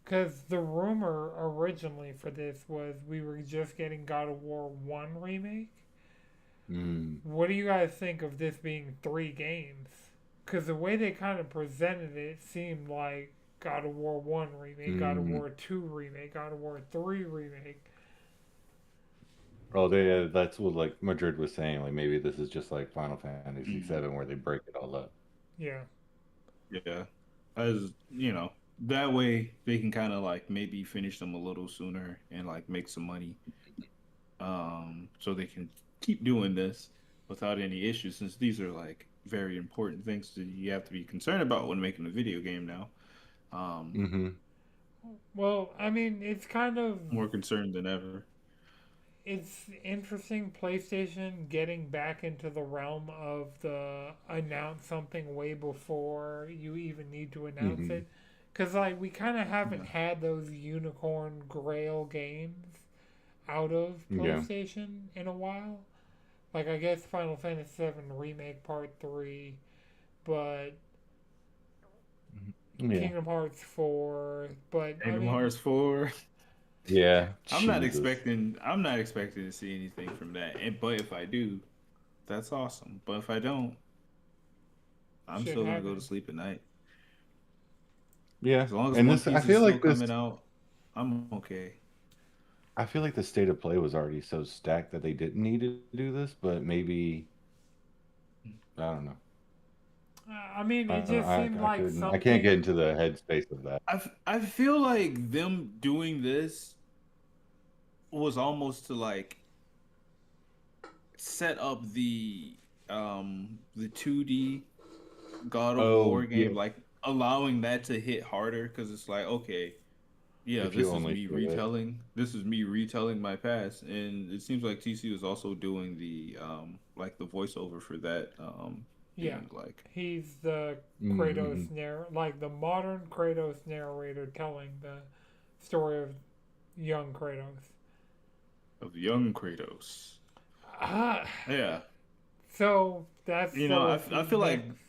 because the rumor originally for this was we were just getting God of War 1 remake. Mm. What do you guys think of this being 3 games? Because the way they kind of presented it seemed like God of War 1 remake, God of Mm. War 2 remake, God of War 3 remake. Oh, they that's what like Madrid was saying. Like maybe this is just like Final Fantasy Mm, VII where they break it all up. Yeah. yeah, as you know, that way they can kind of like maybe finish them a little sooner and like make some money. So they can keep doing this without any issues, since these are like very important things that you have to be concerned about when making a video game now. Um, Mm-hmm. Well, I mean, it's kind of More concerned than ever. it's interesting PlayStation getting back into the realm of the announce something way before you even need to announce Mm-hmm. it. Because, like, we kind of haven't Yeah. had those unicorn grail games out of Yeah. PlayStation in a while. Like, I guess Final Fantasy VII Remake Part 3, but Yeah. Kingdom Hearts 4, but I Kingdom mean, Hearts 4. Yeah. I'm not Jesus. expecting. I'm not expecting to see anything from that. And but if I do, that's awesome. But if I don't, I'm shit still gonna go to happening. sleep at night. Yeah. As long as And One this I Piece is feel still like this coming out, I'm okay. I feel like the state of play was already so stacked that they didn't need to do this, but maybe I don't know. I mean, it just seemed I like couldn't I can't get something. into the headspace of that. I feel like them doing this was almost to like set up the 2D God of Oh, War game, yeah. like allowing that to hit harder because it's like, okay, yeah, If you only see it. this is me retelling my past. And it seems like TC was also doing the like the voiceover for that Yeah, being like he's the Mm-hmm. like the modern Kratos narrator telling the story of young Kratos. of young Kratos. Ah, Yeah. so that's You know, for I the feel like next.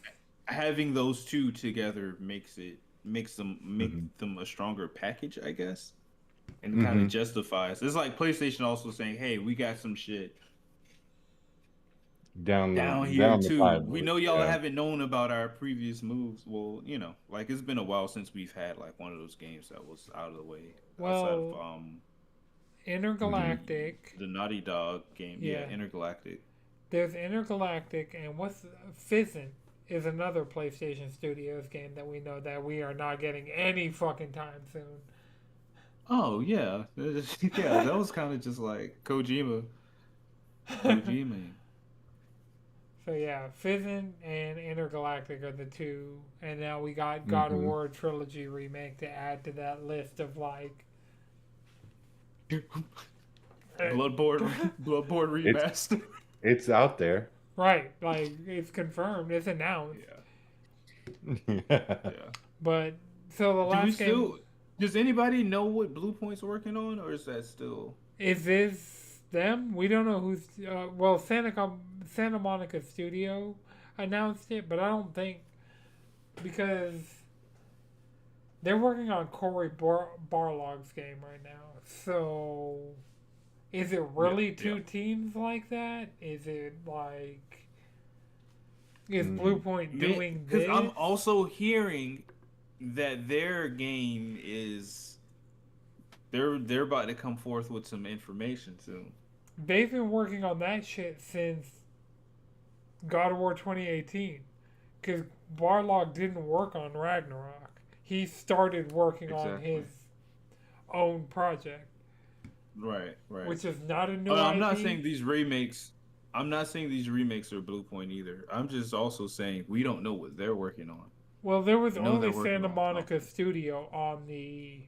having those two together makes Mm-hmm. them a stronger package, I guess. And kind of Mm-hmm. justifies. It's like PlayStation also saying, "Hey, we got some shit down here Down the too. We pipeline. know y'all Yeah. haven't known about our previous moves. Well, you know, like it's been a while since we've had like one of those games that was out of the way outside of Well, Mm-hmm. Intergalactic. the Naughty Dog game. Yeah, Yeah, Intergalactic. there's Intergalactic, and what's Fizzin is another PlayStation Studios game that we know that we are not getting any fucking time soon. Oh yeah, yeah. That was kind of just like Kojima. So yeah, Fizzin and Intergalactic are the two, and now we got God of Mm-hmm. War trilogy remake to add to that list of like. Bloodborne It's remaster. it's out there. Right, like it's confirmed, it's announced. Yeah, Yeah. yeah. But so the Do we last game still? Does anybody know what Blue Point's working on, or is that still? is this them. We don't know who's. Well, Santa Monica Studio announced it, but I don't think because they're working on Barlog's game right now. So is it Yeah, really yeah. two teams like that? Is it like is Blue Mm-hmm. Point doing Because I'm this? also hearing that their game is they're about to come forth with some information soon. They've been working on that shit since God of War 2018. Because Barlog didn't work on Ragnarok. He started working on Exactly. his own project, Right, right. which is not a new I'm not IP. saying these remakes. I'm not saying these remakes are Blue Point either. I'm just also saying we don't know what they're working on. Well, there was I know they're only working Santa on Monica something. Studio on the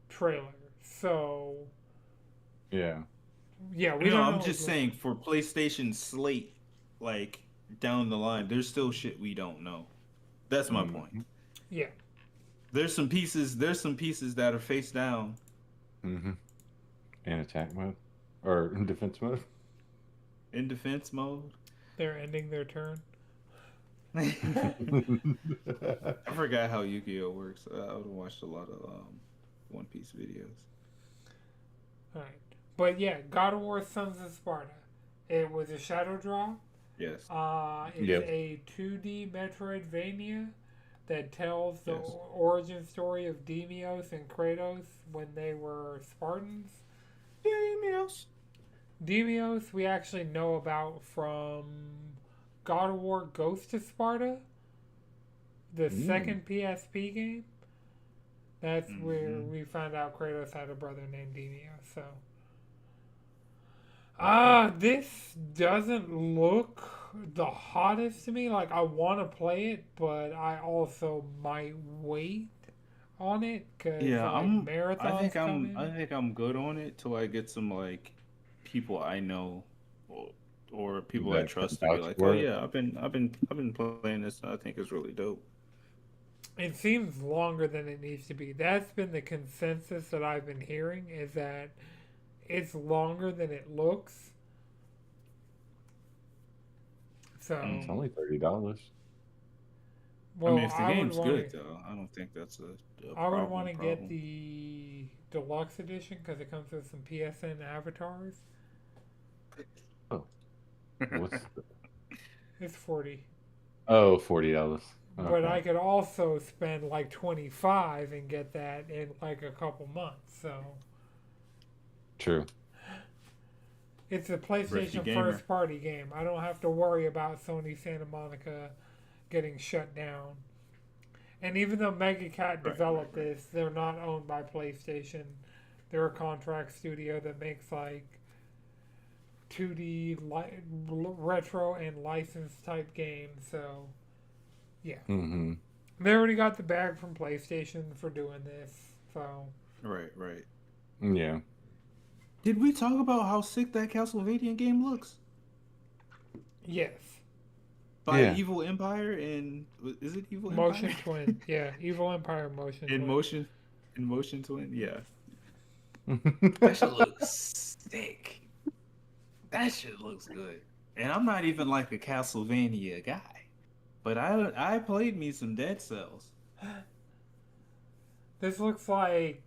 trailer, so Yeah. yeah, we No, don't I'm know. just saying for PlayStation slate, like down the line, there's still shit we don't know. That's my point. Mm-hmm. Yeah. There's some pieces. There's some pieces that are face down. Mm-hmm. In attack mode or in defense mode. In defense mode. They're ending their turn. I forgot how Yu-Gi-Oh works. I would have watched a lot of One Piece videos. Alright. But yeah, God of War Sons of Sparta. It was a shadow draw. Yes. It's Yep. a 2D Metroidvania that tells the Yes. origin story of Deimos and Kratos when they were Spartans. Deimos we actually know about from God of War Ghost of Sparta, the second PSP game. That's where we found out Kratos had a brother named Deimos. So, this doesn't look the hottest to me. Like I want to play it, but I also might wait on it because Yeah, like marathons coming. I think I'm good on it till I get some like people I know or people I That can trust to be vouch like, oh for it. yeah, I've been playing this. I think it's really dope. It seems longer than it needs to be. That's been the consensus that I've been hearing is that it's longer than it looks. So, It's only $30. well, I mean, if the I would game's want good to. though, I don't think that's a I would want to get problem. the deluxe edition because it comes with some PSN avatars. Oh, what's It's 40. $40. But Okay. I could also spend like 25 and get that in like a couple months. So True. it's a Thrifty PlayStation gamer. first party game. I don't have to worry about Sony Santa Monica getting shut down. And even though Mega Cat developed this, they're not owned by PlayStation. They're a contract studio that makes like 2D retro and licensed type games. So yeah. Mm-hmm. They already got the bag from PlayStation for doing this, so. Right, right. Yeah. Did we talk about how sick that Castlevania game looks? Yes. By Evil Empire and is it Evil Empire? Motion Twin, yeah. Evil Empire Motion Twin. In Motion Twin, yeah. That shit looks sick. That shit looks good. And I'm not even like a Castlevania guy. But I played me some Dead Cells. This looks like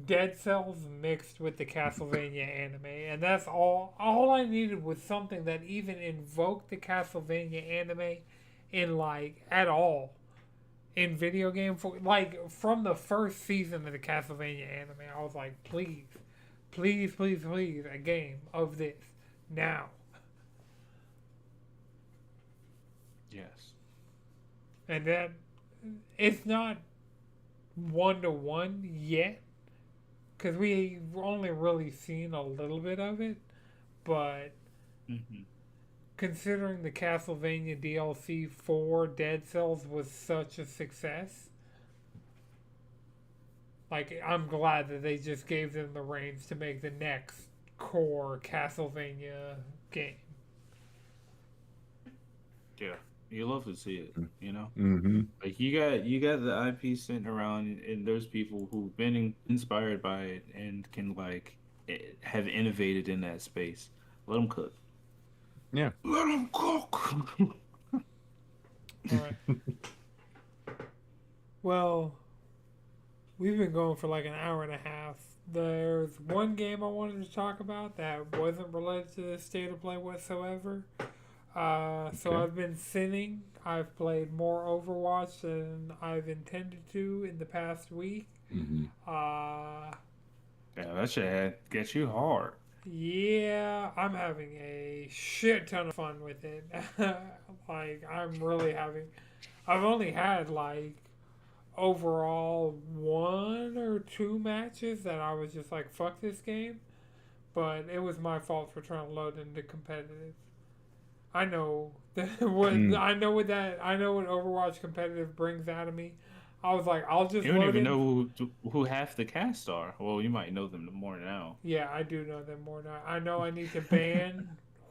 Dead Cells mixed with the Castlevania anime, and that's all. All I needed was something that even invoked the Castlevania anime in like at all in video game for like from the first season of the Castlevania anime. I was like, please, please, please, please, a game of this now. Yes. And then it's not 1-to-1 yet because we've only really seen a little bit of it, but considering the Castlevania DLC for Dead Cells was such a success, like I'm glad that they just gave them the reins to make the next core Castlevania game. Yeah. You love to see it, you know. Mm-hmm. Like you got the IP sitting around, and there's people who've been inspired by it and can like have innovated in that space. Let them cook. Yeah. Let them cook. All right. Well, we've been going for like an hour and a half. There's one game I wanted to talk about that wasn't related to the state of play whatsoever. So I've been sinning. I've played more Overwatch than I've intended to in the past week. Mm-hmm. Yeah, that shit gets you hard. Yeah, I'm having a shit ton of fun with it. Like, I'm really having. I've only had, like, overall 1 or 2 matches that I was just like, fuck this game. But it was my fault for trying to load into competitive. I know what I know what that I know what Overwatch competitive brings out of me. I was like, I'll just You don't load even in. know who half the cast are. Well, you might know them more now. Yeah, I do know them more now. I know I need to ban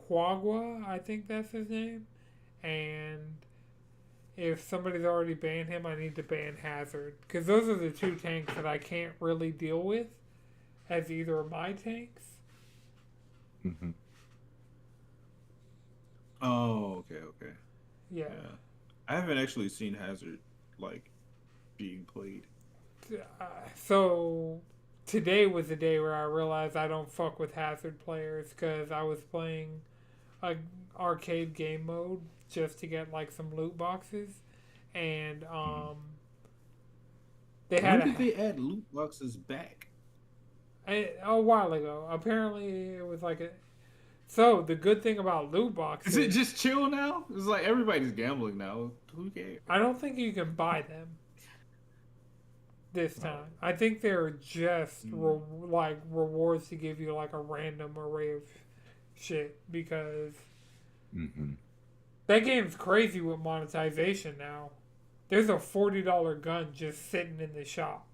Huagua. I think that's his name. And if somebody's already banned him, I need to ban Hazard because those are the two tanks that I can't really deal with as either of my tanks. Mm-hmm. Oh, okay. Yeah. Yeah. I haven't actually seen Hazard like being played. So today was the day where I realized I don't fuck with Hazard players because I was playing a arcade game mode just to get like some loot boxes, and they had When did they add loot boxes back? a while ago. Apparently, it was like a. So the good thing about loot boxes, Is it just chill now? It's like everybody's gambling now. Who cares? I don't think you can buy them this time. I think they're just like rewards to give you like a random array of shit because that game's crazy with monetization now. There's a $40 gun just sitting in the shop.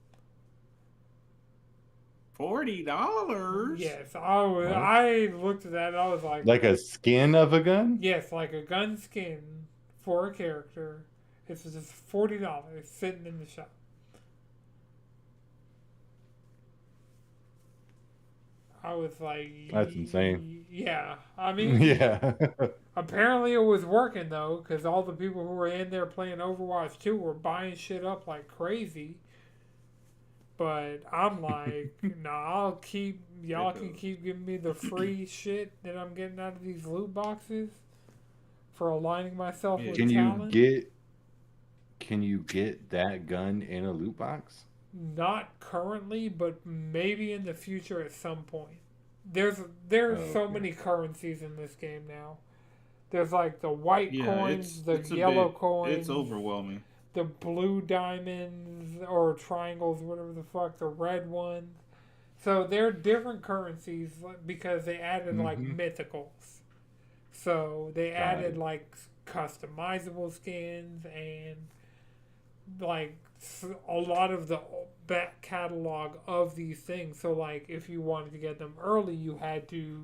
$40? Yes, I looked at that and I was like a skin of a gun? Yes, like a gun skin for a character. It's just $40 sitting in the shop. I was like, that's insane. Yeah, I mean, yeah. apparently it was working though, because all the people who were in there playing Overwatch 2 were buying shit up like crazy. But I'm like, nah, y'all can keep giving me the free shit that I'm getting out of these loot boxes for aligning myself with talent. Can you get that gun in a loot box? Not currently, but maybe in the future at some point. There's so many currencies in this game now. There's like the white coins, the yellow coins. It's overwhelming. The blue diamonds or triangles, whatever the fuck, the red ones. So they're different currencies because they added like mythicals. So they added like customizable skins and like a lot of the back catalog of these things. So like if you wanted to get them early, you had to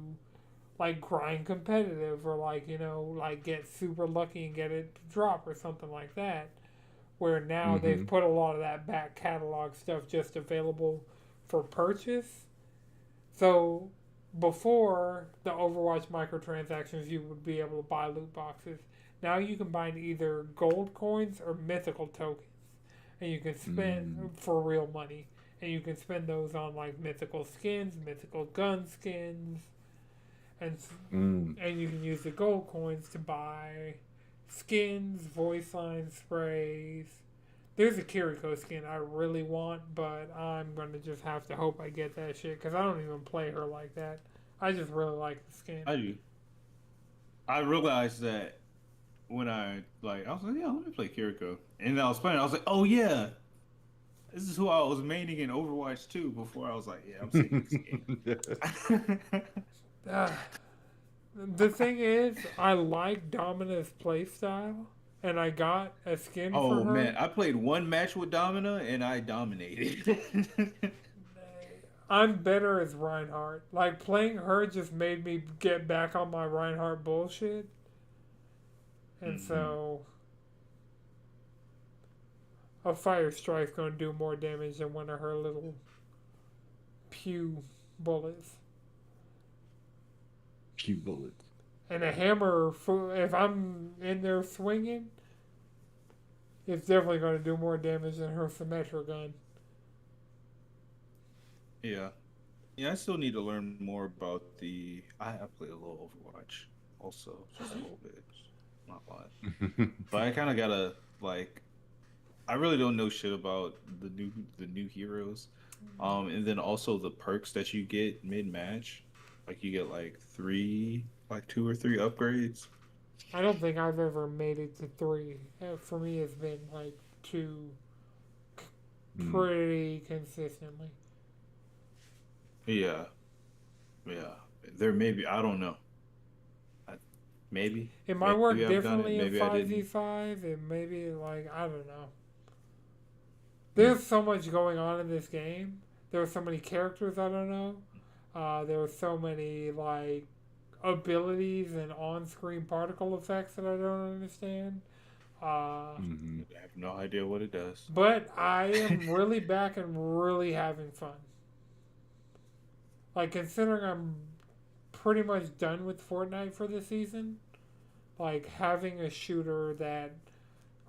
like grind competitive or like like get super lucky and get it to drop or something like that. Where now they've put a lot of that back catalog stuff just available for purchase. So before the Overwatch microtransactions, you would be able to buy loot boxes. Now you can buy either gold coins or mythical tokens, and you can spend for real money, and you can spend those on like mythical skins, mythical gun skins, and you can use the gold coins to buy skins, voice line sprays. There's a Kiriko skin I really want, but I'm going to just have to hope I get that shit because I don't even play her like that. I just really like the skin. I do. I realized that when I was like, yeah, let me play Kiriko. And I was playing, I was like, oh yeah, this is who I was maining in Overwatch 2 before. I was like, yeah, I'm seeing this game. The thing is, I like Domina's playstyle, and I got a skin for her. Oh man, I played one match with Domina, and I dominated. I'm better as Reinhardt. Like, playing her just made me get back on my Reinhardt bullshit. And so, a Fire Strike's gonna do more damage than one of her little pew bullets. Pew bullets. And a hammer, if I'm in there swinging, it's definitely going to do more damage than her Symmetra gun. Yeah. Yeah, I still need to learn more about the... I play a little Overwatch also, just a little bit. Not a lot. But I kind of got to, like... I really don't know shit about the new heroes. And then also the perks that you get mid-match. Like, you get, like, 2 or 3 upgrades. I don't think I've ever made it to 3. For me, it's been, like, 2 pretty consistently. Yeah. There may be, I don't know. Maybe. It might work Maybe I've done it. differently in Maybe I didn't. 5v5. It maybe, like, I don't know. Hmm. There's so much going on in this game. There are so many characters I don't know. There are so many, like, abilities and on-screen particle effects that I don't understand. I have no idea what it does. But I am really back and really having fun. Like, considering I'm pretty much done with Fortnite for the season, like, having a shooter that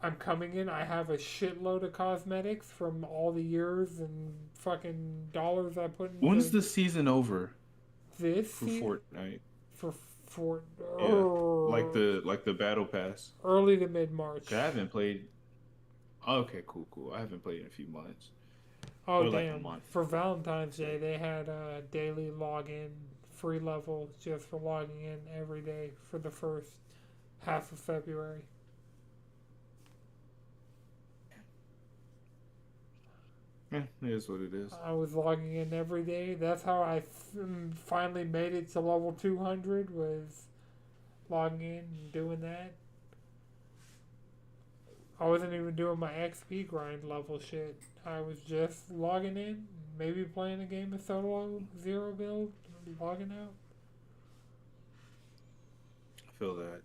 I'm coming in, I have a shitload of cosmetics from all the years and fucking dollars I put into When's the season over this for Fortnite? For Yeah, like the battle pass. Early to mid March. I haven't played. Okay, cool. I haven't played in a few months. Oh or damn! Like a month. For Valentine's Day, they had a daily login free level just for logging in every day for the first half of February. Yeah, it is what it is. I was logging in every day. That's how I finally made it to level 200, was logging in and doing that. I wasn't even doing my XP grind level shit. I was just logging in, maybe playing a game of solo zero build, logging out. I feel that.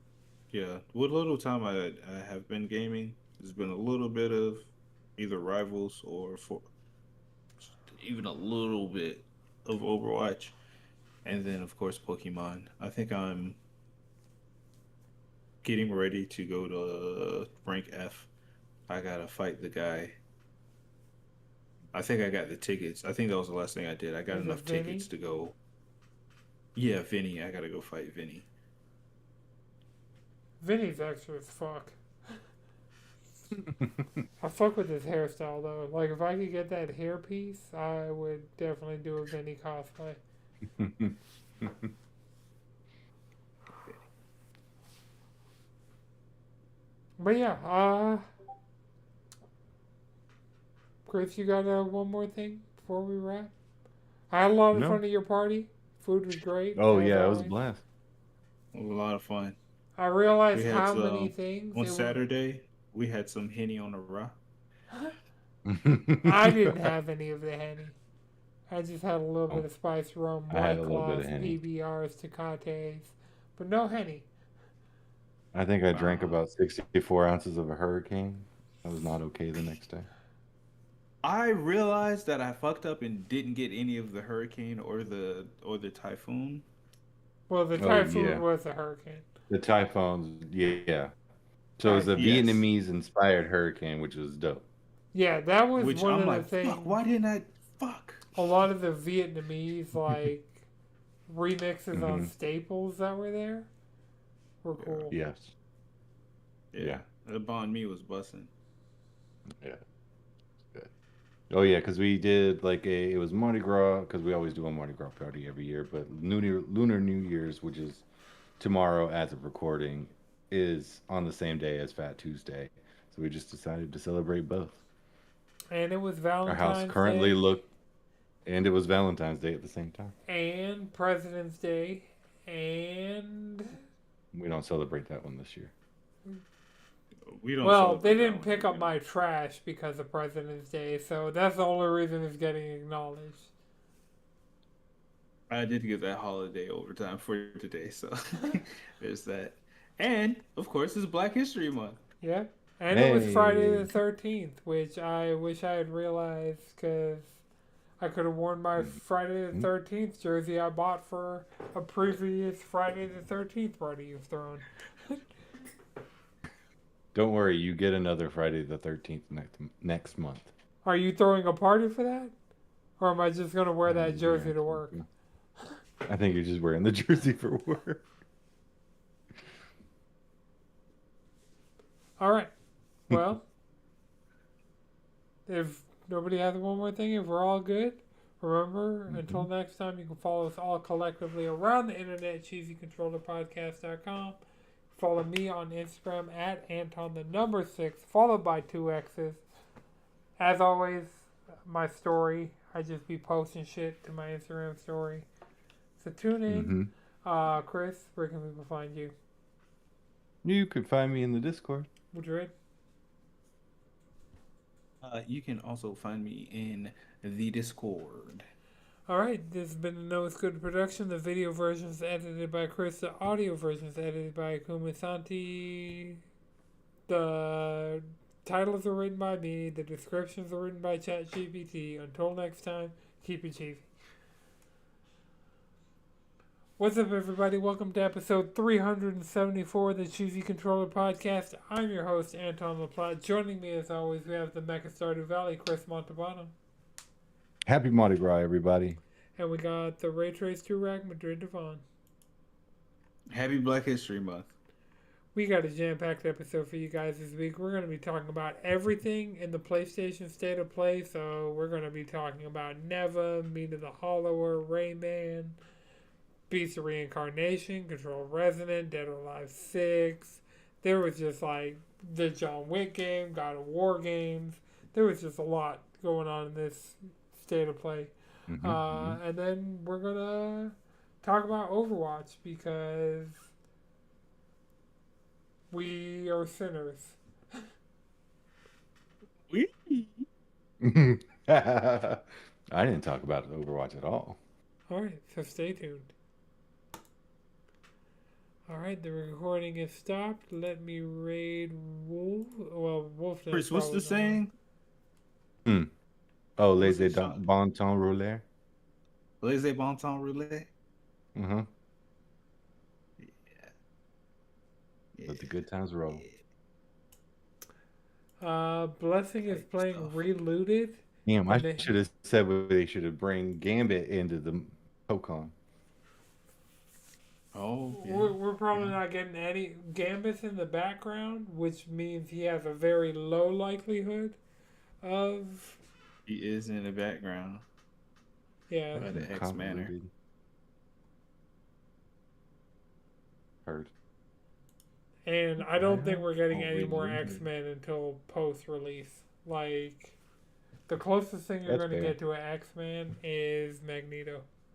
Yeah, what little time I have been gaming, there's been a little bit of either Rivals or even a little bit of Overwatch, and then of course Pokemon. I think I'm getting ready to go to rank F. I gotta fight the guy. I think I got the tickets. I think that was the last thing I did. I got enough tickets to go. Yeah, Vinny. I gotta go fight Vinny. Vinny's extra as fuck. I fuck with his hairstyle though. Like if I could get that hairpiece, I would definitely do a Vinny cosplay. But yeah, Chris, you got one more thing before we wrap? I had a lot of fun at your party. Food was great. Oh yeah, it was a blast. It was a lot of fun. I realized how many things on Saturday. We had some Henny on the raw. I didn't have any of the Henny. I just had a little bit of spiced rum, White Claws, PBRs, Tecates, but no Henny. I think I drank about 64 ounces of a Hurricane. I was not okay the next day. I realized that I fucked up and didn't get any of the Hurricane or the Typhoon. Well, the Typhoon was a Hurricane. The Typhoons, yeah. So it was a Vietnamese-inspired Hurricane, which was dope. Yeah, that was one of the things. Fuck, why didn't I? Fuck. A lot of the Vietnamese like remixes on staples that were there were cool. Yes. Yeah. The Bon Me was busting. Yeah. Good. Oh yeah, because we did it was Mardi Gras, because we always do a Mardi Gras party every year, but Lunar New Year's, which is tomorrow as of recording, is on the same day as Fat Tuesday. So we just decided to celebrate both. And it was Valentine's Day. Our house currently and it was Valentine's Day at the same time. And President's Day. And we don't celebrate that one this year. We don't. Well, they didn't pick up my trash because of President's Day, so that's the only reason it's getting acknowledged. I did get that holiday overtime for today, so there's that. And of course, it's Black History Month. Yeah, and it was Friday the 13th, which I wish I had realized, because I could have worn my Friday the 13th jersey I bought for a previous Friday the 13th party you've thrown. Don't worry, you get another Friday the 13th next month. Are you throwing a party for that? Or am I just going to wear that jersey to work? I think you're just wearing the jersey for work. All right. Well, if nobody has one more thing, if we're all good, remember, until next time, you can follow us all collectively around the internet, cheesycontrollerpodcast.com. Follow me on Instagram at Anton6, followed by 2 X's. As always, my story, I just be posting shit to my Instagram story. So tune in. Chris, where can people find you? You can find me in the Discord. Would you rate? You can also find me in the Discord. All right, this has been a No It's Good production. The video version is edited by Chris. The audio version is edited by Kumasanti. The titles are written by me. The descriptions are written by ChatGPT. Until next time, keep it cheesy. What's up, everybody? Welcome to episode 374 of the Cheesy Controller Podcast. I'm your host, Anton LaPlante. Joining me, as always, we have the Mecha Stardew Valley, Chris Montalbano. Happy Mardi Gras, everybody. And we got the Ray Trace 2 Rack, Madrid Devon. Happy Black History Month. We got a jam-packed episode for you guys this week. We're going to be talking about everything in the PlayStation State of Play. So we're going to be talking about Neva, Meat of the Hollower, Rayman, Beast of Reincarnation, Control Resonant, Dead or Alive 6. There was just like the John Wick game, God of War games. There was just a lot going on in this State of Play. And then we're going to talk about Overwatch because we are sinners. I didn't talk about Overwatch at all. Alright, so stay tuned. Alright, the recording is stopped. Let me raid Wolf. Well, Wolf. Chris, what's the saying? Oh, laissez bon temps rouler. Laissez bon temps rouler. Yeah. Let the good times roll. Blessing is playing Relooted. Damn, I should have said they should have bring Gambit into the Pokemon. Oh, yeah. We're probably not getting any Gambit's in the background, which means he has a very low likelihood of. He is in the background. Yeah. By the X manner. Heard. And I don't think we're getting any more X-Men until post-release. Like, the closest thing you're going to get to an X-Men is Magneto.